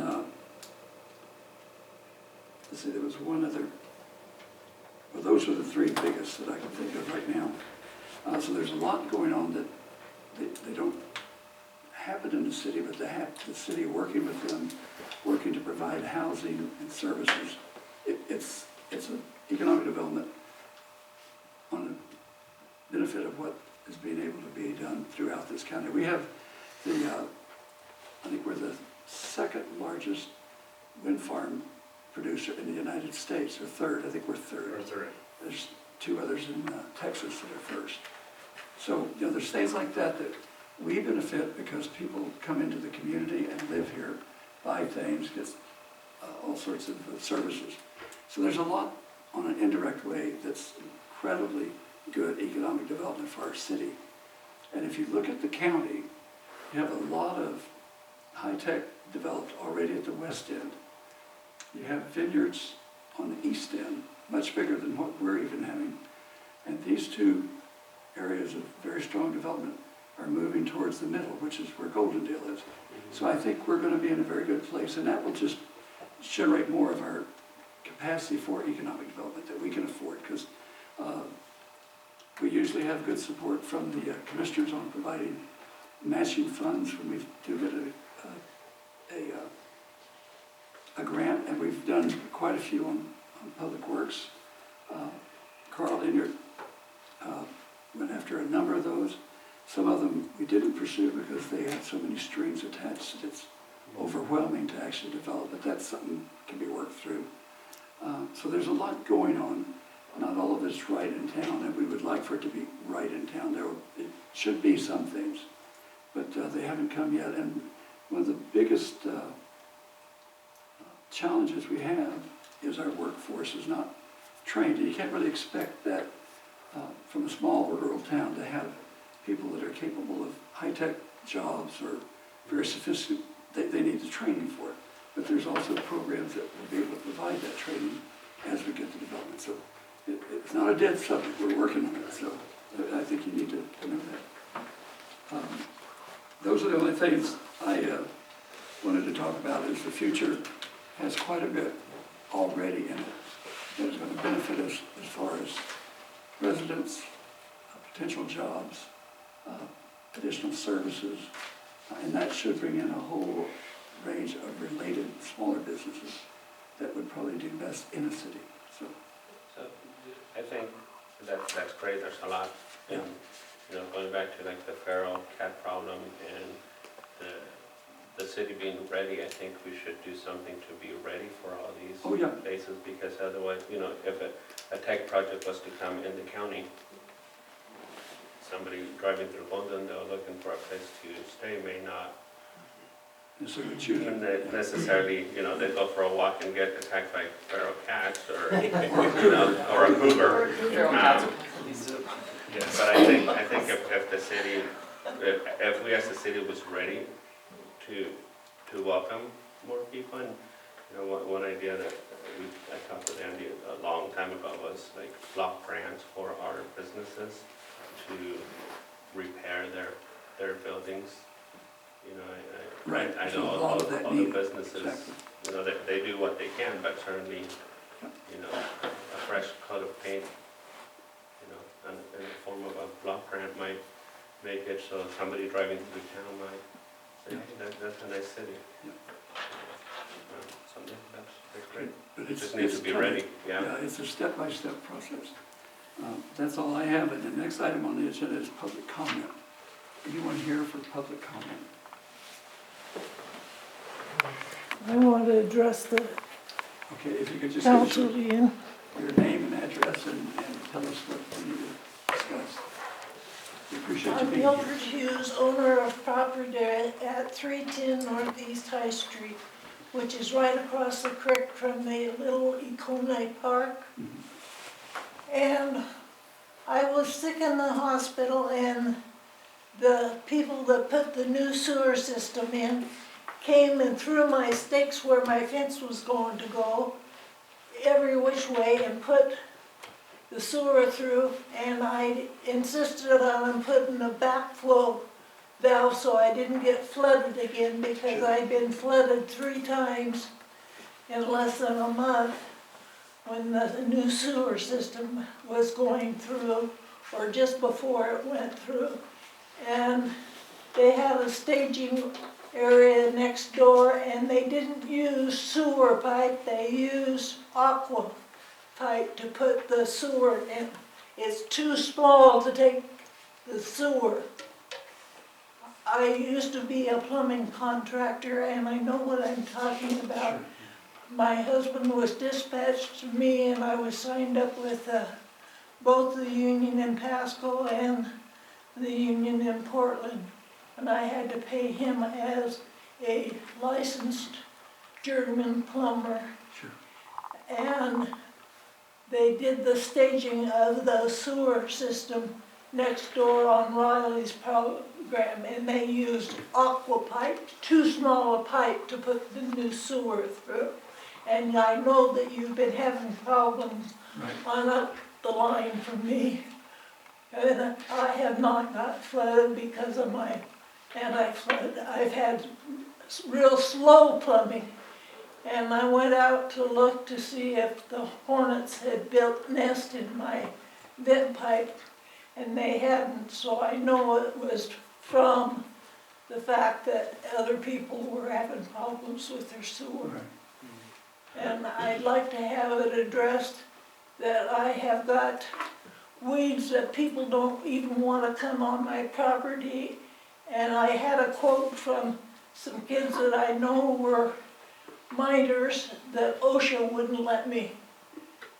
let's see, there was one other. Well, those are the three biggest that I can think of right now. So there's a lot going on that they don't happen in the city, but they have the city working with them, working to provide housing and services. It's an economic development on the benefit of what is being able to be done throughout this county. We have I think we're the second largest wind farm producer in the United States, or third. I think we're third. Or three. There's two others in Texas that are first. So, there's things like that that we benefit because people come into the community and live here, buy things, get all sorts of services. So there's a lot on an indirect way that's incredibly good economic development for our city. And if you look at the county, you have a lot of high-tech developed already at the west end. You have vineyards on the east end, much bigger than what we're even having. And these two areas of very strong development are moving towards the middle, which is where Goldendale is. So I think we're going to be in a very good place, and that will just generate more of our capacity for economic development that we can afford, because we usually have good support from the commissioners on providing matching funds when we do get a grant, and we've done quite a few on public works. Carl Inyard went after a number of those. Some of them we didn't pursue because they had so many strings attached that it's overwhelming to actually develop, but that's something that can be worked through. So there's a lot going on. Not all of it's right in town, and we would like for it to be right in town. It should be some things, but they haven't come yet. And one of the biggest challenges we have is our workforce is not trained. You can't really expect that from a small rural town to have people that are capable of high-tech jobs or very sophisticated. They need the training for it. But there's also programs that will be able to provide that training as we get to development. So it's not a dead subject. We're working on it. So I think you need to know that. Those are the only things I wanted to talk about. Is the future has quite a bit already in it that is going to benefit us as far as residents, potential jobs, additional services, and that should bring in a whole range of related smaller businesses that would probably do best in a city. So I think that's great. There's a lot, and going back to like the feral cat problem and the city being ready, I think we should do something to be ready for all these Oh, yeah. places, because otherwise, you know, if a tech project was to come in the county, somebody driving through Goldendale looking for a place to stay may not So we choose it. necessarily, you know, they go for a walk and get attacked by feral cats or, you know, or a cougar. Feral cats are these are- Yeah, but I think if the city, if we as a city was ready to welcome more people, and, you know, one idea that I talked with Andy a long time ago was like block grants for our businesses to repair their buildings. You know, Right, I so know a lot all of that the need. businesses, Exactly. you know, they do what they can, but certainly, you know, a fresh coat of paint, you know, in the form of a block grant might make it so somebody driving through town might say, hey, that's a nice city. Yeah. Something, that's great. But It it's, just needs it's to be coming. ready, yeah. Yeah, it's a step-by-step process. That's all I have, and the next item on the agenda is public comment. Anyone here for public comment? I want to address the Okay, if you could just give us council again. your name and address and tell us what you need to discuss. We appreciate you I'm being here. Mildred Hughes, owner of property at 310 Northeast High Street, which is right across the creek from the little Econe Park. And I was sick in the hospital, and the people that put the new sewer system in came and threw my stakes where my fence was going to go, every which way, and put the sewer through, and I insisted on them putting a backflow valve so I didn't get flooded again, because I'd been flooded 3 times in less than a month when the new sewer system was going through, or just before it went through. And they had a staging area next door, and they didn't use sewer pipe, they used aqua pipe to put the sewer in. It's too small to take the sewer. I used to be a plumbing contractor, and I know what I'm talking about. Sure. My husband was dispatched to me, and I was signed up with both the union in Pasco and the union in Portland. And I had to pay him as a licensed German plumber. Sure. And they did the staging of the sewer system next door on Riley's program, and they used aqua pipe, too small a pipe to put the new sewer through. And I know that you've been having problems Right. on up the line from me. And I have not got flooded because of my anti-flood. I've had real slow plumbing. And I went out to look to see if the hornets had built nest in my vent pipe, and they hadn't, so I know it was from the fact that other people were having problems with their sewer. Right. And I'd like to have it addressed that I have got weeds that people don't even want to come on my property. And I had a quote from some kids that I know were minors that OSHA wouldn't let me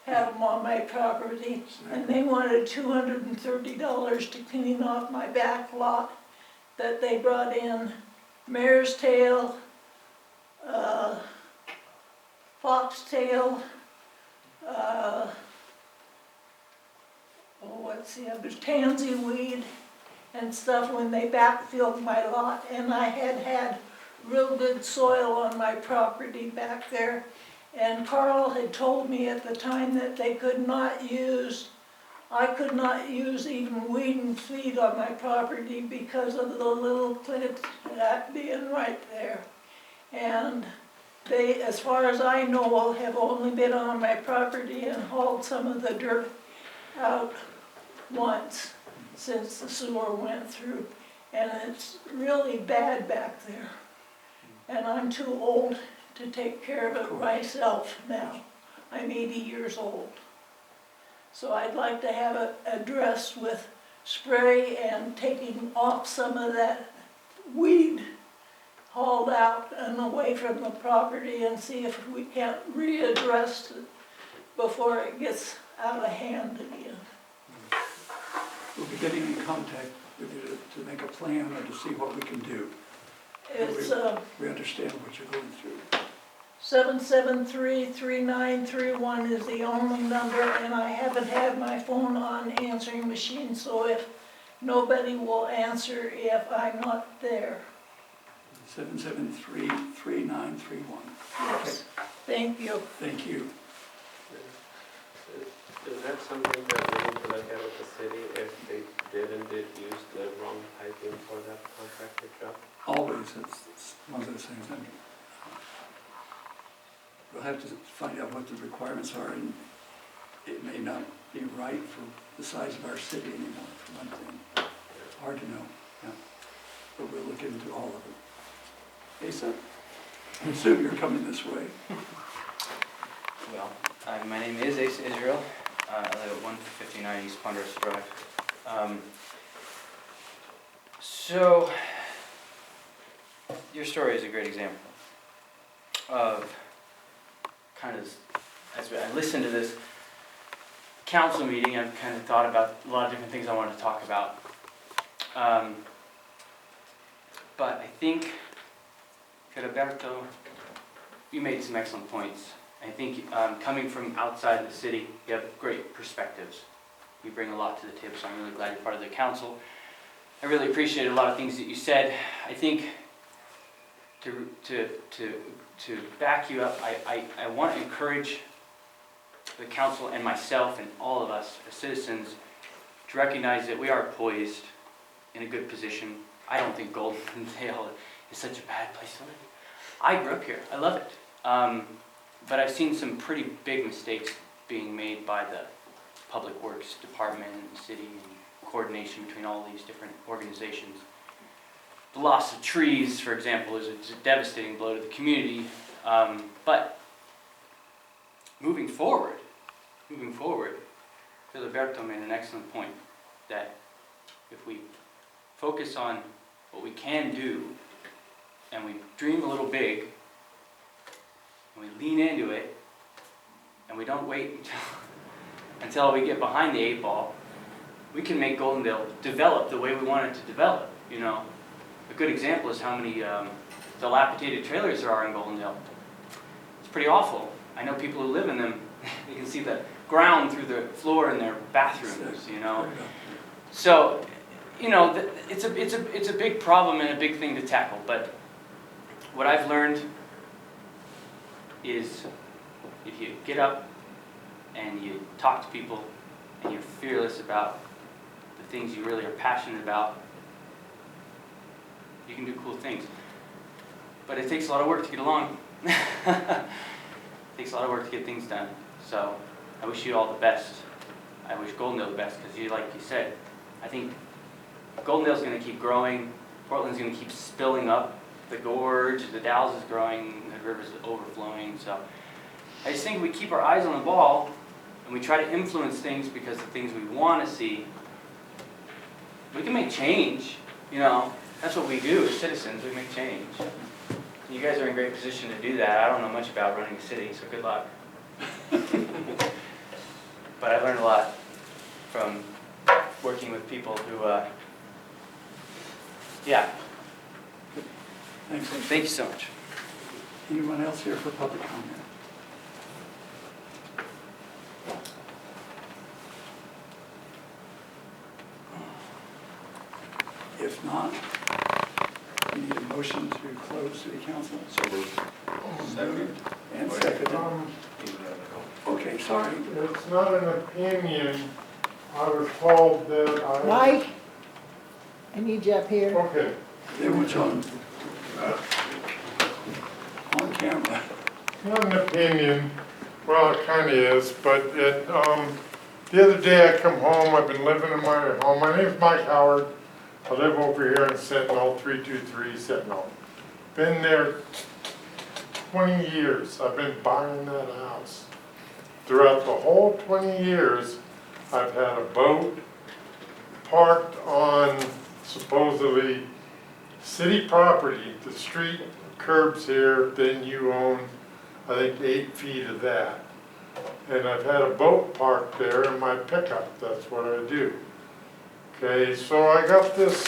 have them on my property. And they wanted $230 to clean off my back lot that they brought in mare's tail, foxtail, what's the other, tansy weed and stuff when they backfilled my lot. And I had real good soil on my property back there. And Carl had told me at the time that they could not use, I could not use even weed and feed on my property because of the little cliffs that being right there. And they, as far as I know, have only been on my property and hauled some of the dirt out once since the sewer went through. And it's really bad back there. And I'm too old to take care of it myself now. I'm 80 years old. So I'd like to have it addressed with spray and taking off some of that weed hauled out and away from the property and see if we can't readdress it before it gets out of hand again. We'll be getting in contact with you to make a plan or to see what we can do. It's, We understand what you're going through. 773-3931 is the only number, and I haven't had my phone on answering machine, so if nobody will answer if I'm not there. 773-3931. Yes, thank you. Thank you. Is that something that we need to look at with the city if they did indeed use the wrong piping for that contractor job? Always, it's one of those things. We'll have to find out what the requirements are, and it may not be right for the size of our city anymore, for one thing. Hard to know, yeah. But we'll look into all of it. Asa, I assume you're coming this way. Well, my name is Asa Israel. I live at 159 East Ponderosa Drive. So, your story is a great example of kind of, as I listened to this council meeting, I've kind of thought about a lot of different things I wanted to talk about. But I think, Filiberto, you made some excellent points. I think coming from outside the city, you have great perspectives. You bring a lot to the table, so I'm really glad you're part of the council. I really appreciate a lot of things that you said. I think to back you up, I want to encourage the council and myself and all of us as citizens to recognize that we are poised in a good position. I don't think Goldendale is such a bad place to live. I grew up here. I love it. But I've seen some pretty big mistakes being made by the Public Works Department and the city, and coordination between all these different organizations. The loss of trees, for example, is a devastating blow to the community. But moving forward, Filiberto made an excellent point that if we focus on what we can do and we dream a little big and we lean into it and we don't wait until we get behind the 8 ball, we can make Goldendale develop the way we want it to develop, you know. A good example is how many dilapidated trailers there are in Goldendale. It's pretty awful. I know people who live in them. You can see the ground through the floor in their bathrooms, you know. So, you know, it's a big problem and a big thing to tackle. But what I've learned is if you get up and you talk to people and you're fearless about the things you really are passionate about, you can do cool things. But it takes a lot of work to get along. It takes a lot of work to get things done. So I wish you all the best. I wish Goldendale the best, because like you said, I think Goldendale's going to keep growing. Portland's going to keep spilling up. The gorge, the Dalles is growing, the river's overflowing. So I just think we keep our eyes on the ball and we try to influence things, because the things we want to see, we can make change, you know. That's what we do as citizens, we make change. You guys are in a great position to do that. I don't know much about running a city, so good luck. But I learned a lot from working with people who, yeah. Thanks. Thank you so much. Anyone else here for public comment? If not, we need a motion to close city council. So moved. Moved and seconded. Okay, sorry. It's not an opinion. I was told that I... Mike, I need you up here. Okay. They want you on camera. It's not an opinion. Well, it kind of is, but it, the other day I come home, I've been living in my home. My name's Mike Howard. I live over here in Sentinel, 323 Sentinel. Been there 20 years. I've been buying that house. Throughout the whole 20 years, I've had a boat parked on supposedly city property, the street curbs here, then you own, I think, 8 feet of that. And I've had a boat parked there in my pickup, that's what I do. Okay, so I got this,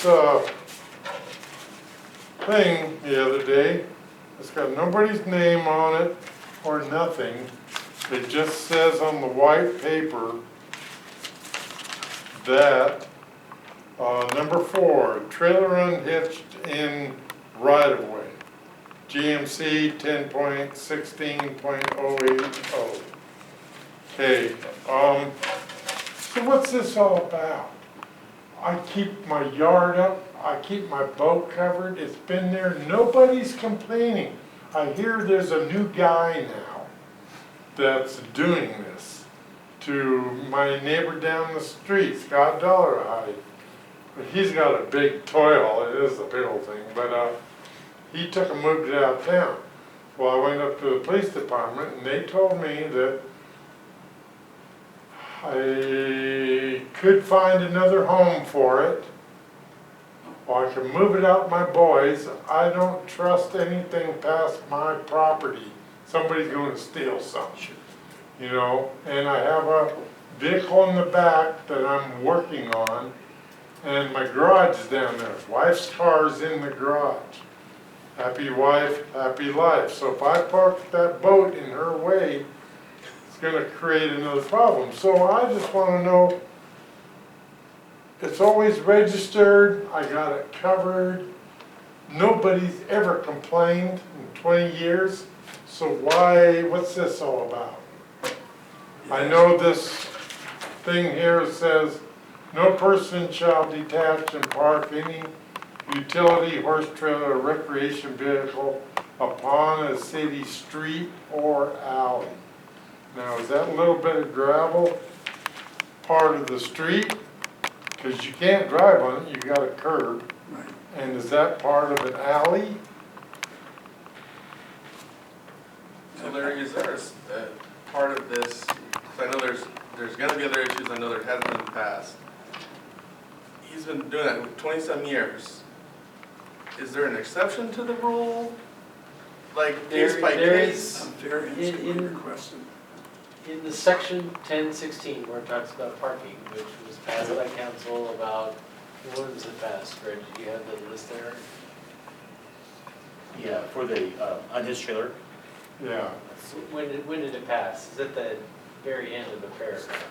thing the other day. It's got nobody's name on it or nothing. It just says on the white paper that, number 4, trailer unhitched in right-of-way. GMC 10.16.080. Okay, so what's this all about? I keep my yard up, I keep my boat covered, it's been there, nobody's complaining. I hear there's a new guy now that's doing this to my neighbor down the street, Scott Dollarhide. He's got a big toy haul, it is a big old thing, but he took and moved it out of town. Well, I went up to the police department and they told me that I could find another home for it, or I could move it out my boys. I don't trust anything past my property. Somebody's going to steal something, you know, and I have a vehicle in the back that I'm working on, and my garage is down there. Wife's car's in the garage. Happy wife, happy life. So if I park that boat in her way, it's going to create another problem. So I just want to know, it's always registered, I got it covered, nobody's ever complained in 20 years, so what's this all about? I know this thing here says, no person shall detach and park any utility, horse trailer, or recreation vehicle upon a city street or alley. Now, is that little bit of gravel part of the street? Because you can't drive on it, you got a curb. Right. And is that part of an alley? So Larry, is there a part of this, because I know there's gonna be other issues, I know there has been in the past. He's been doing that for 20-some years. Is there an exception to the rule? Like case by case? I'm very interested in your question. In the section 1016, where it talks about parking, which was passed by council about, when was it passed, Greg? Do you have the list there? Yeah, for the unhitched trailer. Yeah. So when did it pass? Is it the very end of the paragraph?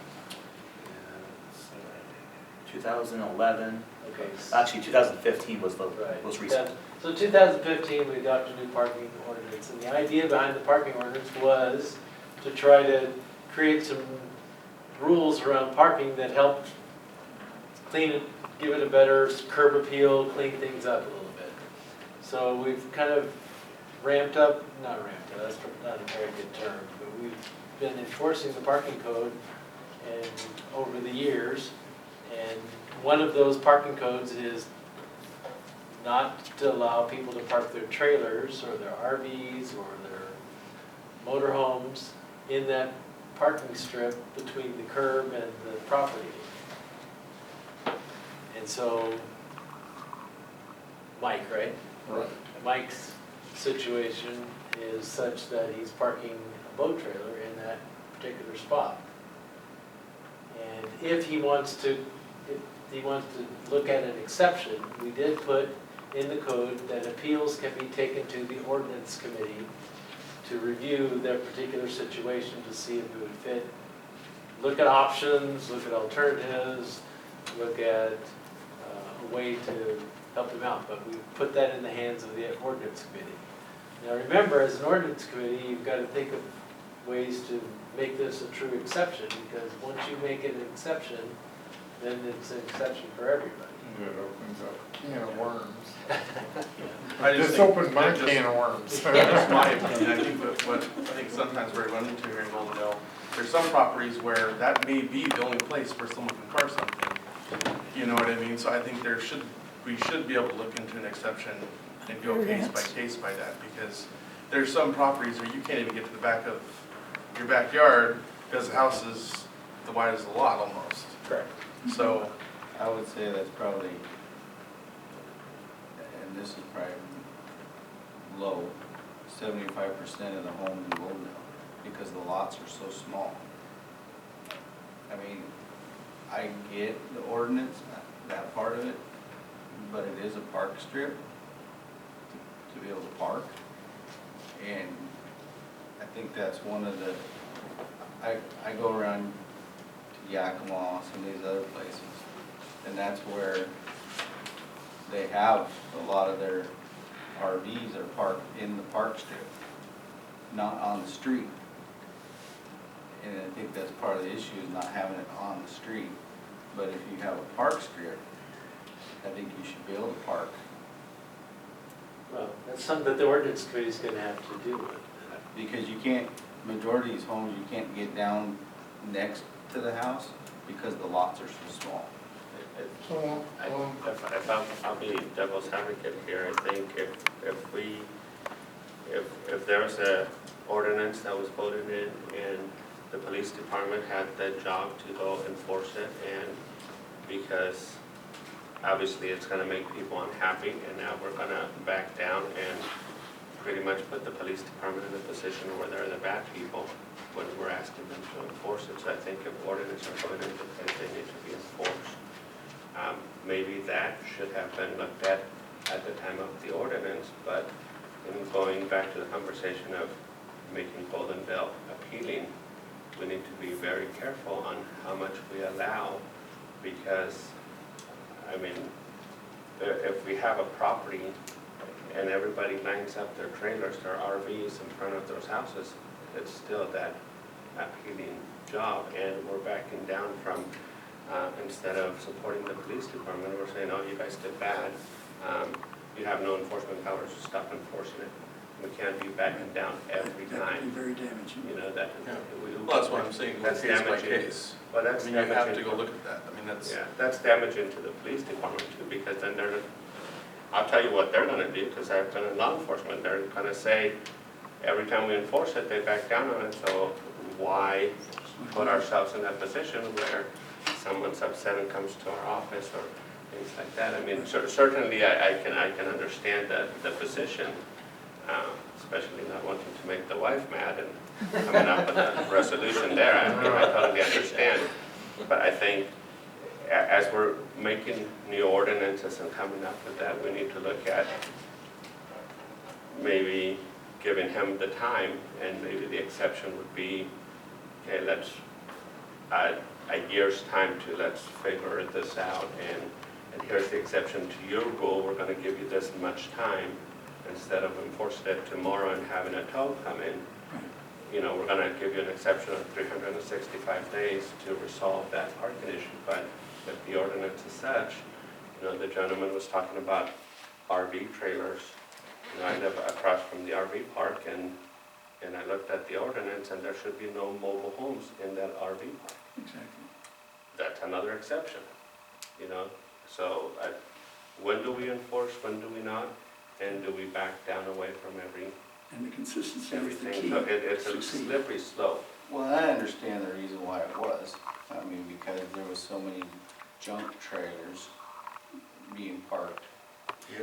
2011, Okay. actually 2015 was the Right. most recent. So 2015, we adopted a new parking ordinance, and the idea behind the parking ordinance was to try to create some rules around parking that helped clean it, give it a better curb appeal, clean things up a little bit. So we've kind of ramped up, not ramped up, that's not a very good term, but we've been enforcing the parking code and over the years. And one of those parking codes is not to allow people to park their trailers or their RVs or their motorhomes in that parking strip between the curb and the property. And so, Mike, right? Right. Mike's situation is such that he's parking a boat trailer in that particular spot. And if he wants to look at an exception, we did put in the code that appeals can be taken to the ordinance committee to review their particular situation to see if it would fit. Look at options, look at alternatives, look at a way to help them out. But we put that in the hands of the ordinance committee. Now remember, as an ordinance committee, you've got to think of ways to make this a true exception, because once you make it an exception, then it's an exception for everybody. It opens up a can of worms. I just This think opened my that just- can of worms. That's my opinion. I think what I think sometimes we're running into here in Goldendale, there's some properties where that may be the only place where someone can park something. You know what I mean? So I think we should be able to look into an exception and go case by that, because there's some properties where you can't even get to the back of your backyard because the house is the wide as the lot almost. Correct. So I would say that's probably, and and this is probably low, 75% of the homes in Goldendale, because the lots are so small. I mean, I get the ordinance, that part of it, but it is a park strip to be able to park. And I think that's one of the, I go around to Yakima, some of these other places, and that's where they have a lot of their RVs are parked in the park strip, not on the street. And I think that's part of the issue, is not having it on the street. But if you have a park strip, I think you should be able to park. Well, that's something that the ordinance committee's gonna have to do. Because you can't, majority of these homes, you can't get down next to the house because the lots are so small. So, I'll be devil's advocate here, I think if there's a ordinance that was voted in and the police department had the job to go enforce it, and because obviously it's gonna make people unhappy, and now we're gonna back down and pretty much put the police department in a position where they're the bad people when we're asking them to enforce it. So I think if ordinances are put into place, they need to be enforced. Maybe that should have been looked at the time of the ordinance, but in going back to the conversation of making Goldendale appealing, we need to be very careful on how much we allow, because, I mean, if we have a property and everybody lines up their trailers, their RVs in front of those houses, it's still that appealing job, and we're backing down from, instead of supporting the police department, we're saying, oh, you guys did bad, you have no enforcement powers, stop enforcing it. We can't be backing down every That could time, be very damaging. you know, that. Well, that's what I'm saying, That's case by damaging. case. Well, I that's mean, you have to damaging. go look at that, I mean, that's. Yeah, that's damaging to the police department too, because then they're, I'll tell you what they're gonna do, because I've been in law enforcement, they're gonna say, every time we enforce it, they back down on it, so why put ourselves in that position where someone's upset and comes to our office or things like that? I mean, certainly I can understand the position, especially not wanting to make the wife mad and coming up with a resolution there, I totally understand. But I think as we're making new ordinances and coming up with that, we need to look at maybe giving him the time, and maybe the exception would be, okay, let's, a year's time to let's figure this out, and here's the exception to your rule, we're gonna give you this much time, instead of enforcing it tomorrow and having a tow come in. You know, we're gonna give you an exception of 365 days to resolve that parking issue, but if the ordinance is such, you know, the gentleman was talking about RV trailers. You know, I live across from the RV park, and I looked at the ordinance, and there should be no mobile homes in that RV park. Exactly. That's another exception, you know? So when do we enforce, when do we not? And do we back down away from And the consistency is the everything? key. So it's a Succeed. slippery slope. Well, I understand the reason why it was. I mean, because there was so many junk trailers being parked.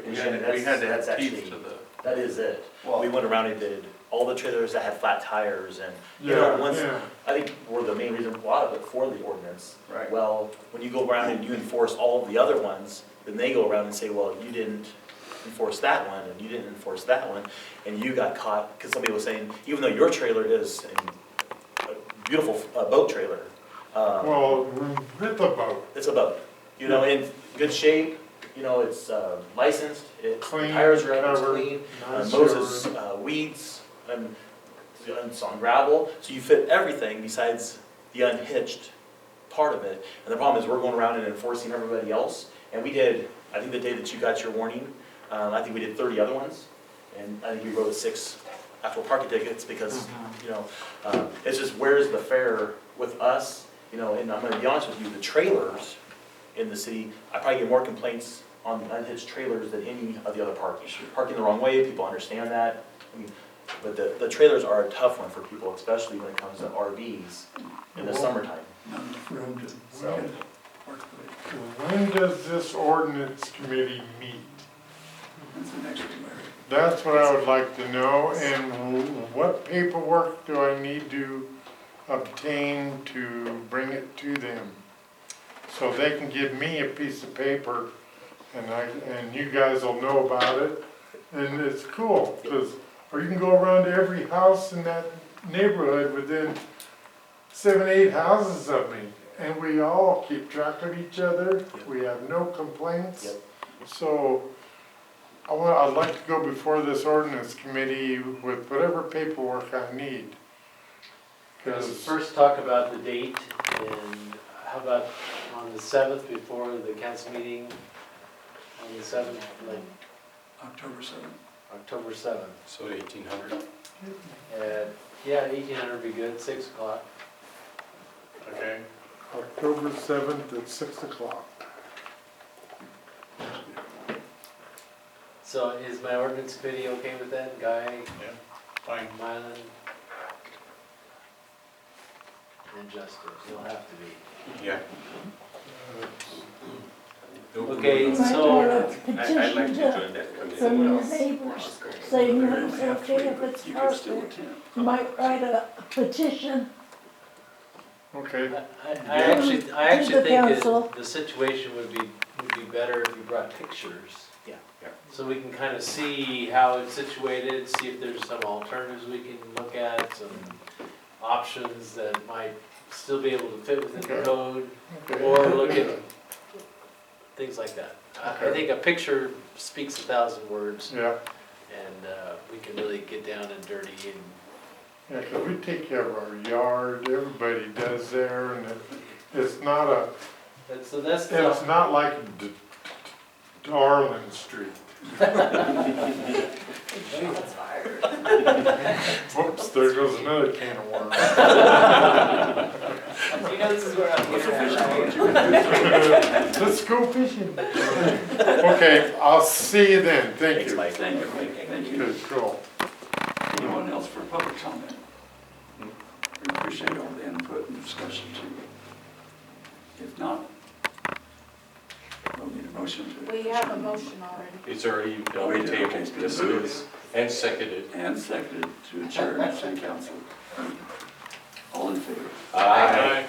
We had to That's have teeth actually- to the. That is it. Well, We went around and did all the trailers that had flat tires, and, you know, once, I think were the main reason, a lot of it for the ordinance. right. Well, when you go around and you enforce all of the other ones, then they go around and say, well, you didn't enforce that one, and you didn't enforce that one, and you got caught, because somebody was saying, even though your trailer is a beautiful boat trailer, well, with the boat, it's a boat, you know, in good shape, you know, it's licensed, it's, the Clean, tires are up, it's covered, clean, nice Moses weeds, and it's on gravel, so you fit everything besides the unhitched part of it. And the problem is we're going around and enforcing everybody else, and we did, I think the day that you got your warning, I think we did 30 other ones, and I think we wrote 6 actual parking tickets because, you know, it's just where's the fair with us, you know, and I'm gonna be honest with you, the trailers in the city, I probably get more complaints on the unhitched trailers than any of the other parking. Parking the wrong way, people understand that, I mean, but the trailers are a tough one for people, especially when it comes to RVs in the summertime. Not enough room to So- park the way. when does this ordinance committee meet? That's the next one, Larry. That's what I would like to know, and what paperwork do I need to obtain to bring it to them? So they can give me a piece of paper, and you guys will know about it, and it's cool, or you can go around to every house in that neighborhood within 7, 8 houses of me, and we all keep track of each other, we have no complaints. Yep. So, I'd like to go before this ordinance committee with whatever paperwork I need. Let's 'Cause first talk about the date, and how about on the 7th before the council meeting? On the 7th, like October 7th. October 7th. So 1800. Yeah, 1800 would be good, 6 o'clock. Okay, October 7th at 6 o'clock. So is my ordinance committee okay with that, Guy, fine. Mylan? And Justin, you'll have to be. Yeah. Okay, You might so- want a I'd like petition to to, join that committee. from your neighbors saying that it's okay if it's You can still parked there. attend. You might write a petition. Okay, I actually To think the council. that the situation would be better if you brought pictures. Yeah. So we can kind of see how it's situated, see if there's some alternatives we can look at, some options that might still be able to fit within the Okay. code, okay. or look at things like that. I Okay. think a picture speaks 1,000 words, Yeah, and we can really get down and dirty and yeah, 'cause we take care of our yard, everybody does there, and it's not that's it's the, not like Darling Street. Shots fired. Whoops, there goes another can of worms. You know this is where I'm What's the getting fishing at, boat you can do? Let's go fishing. Okay, I'll see you then, thank you. Thank you, thank you. Good, cool. Anyone else for public comment? We appreciate all the input and discussion too. If not, we'll need a motion to. We have a motion already. It's already Oh, we on the did, table. okay, it's been Yes, it moved. is. And seconded. And seconded to adjourn the city council. All in favor? Aye.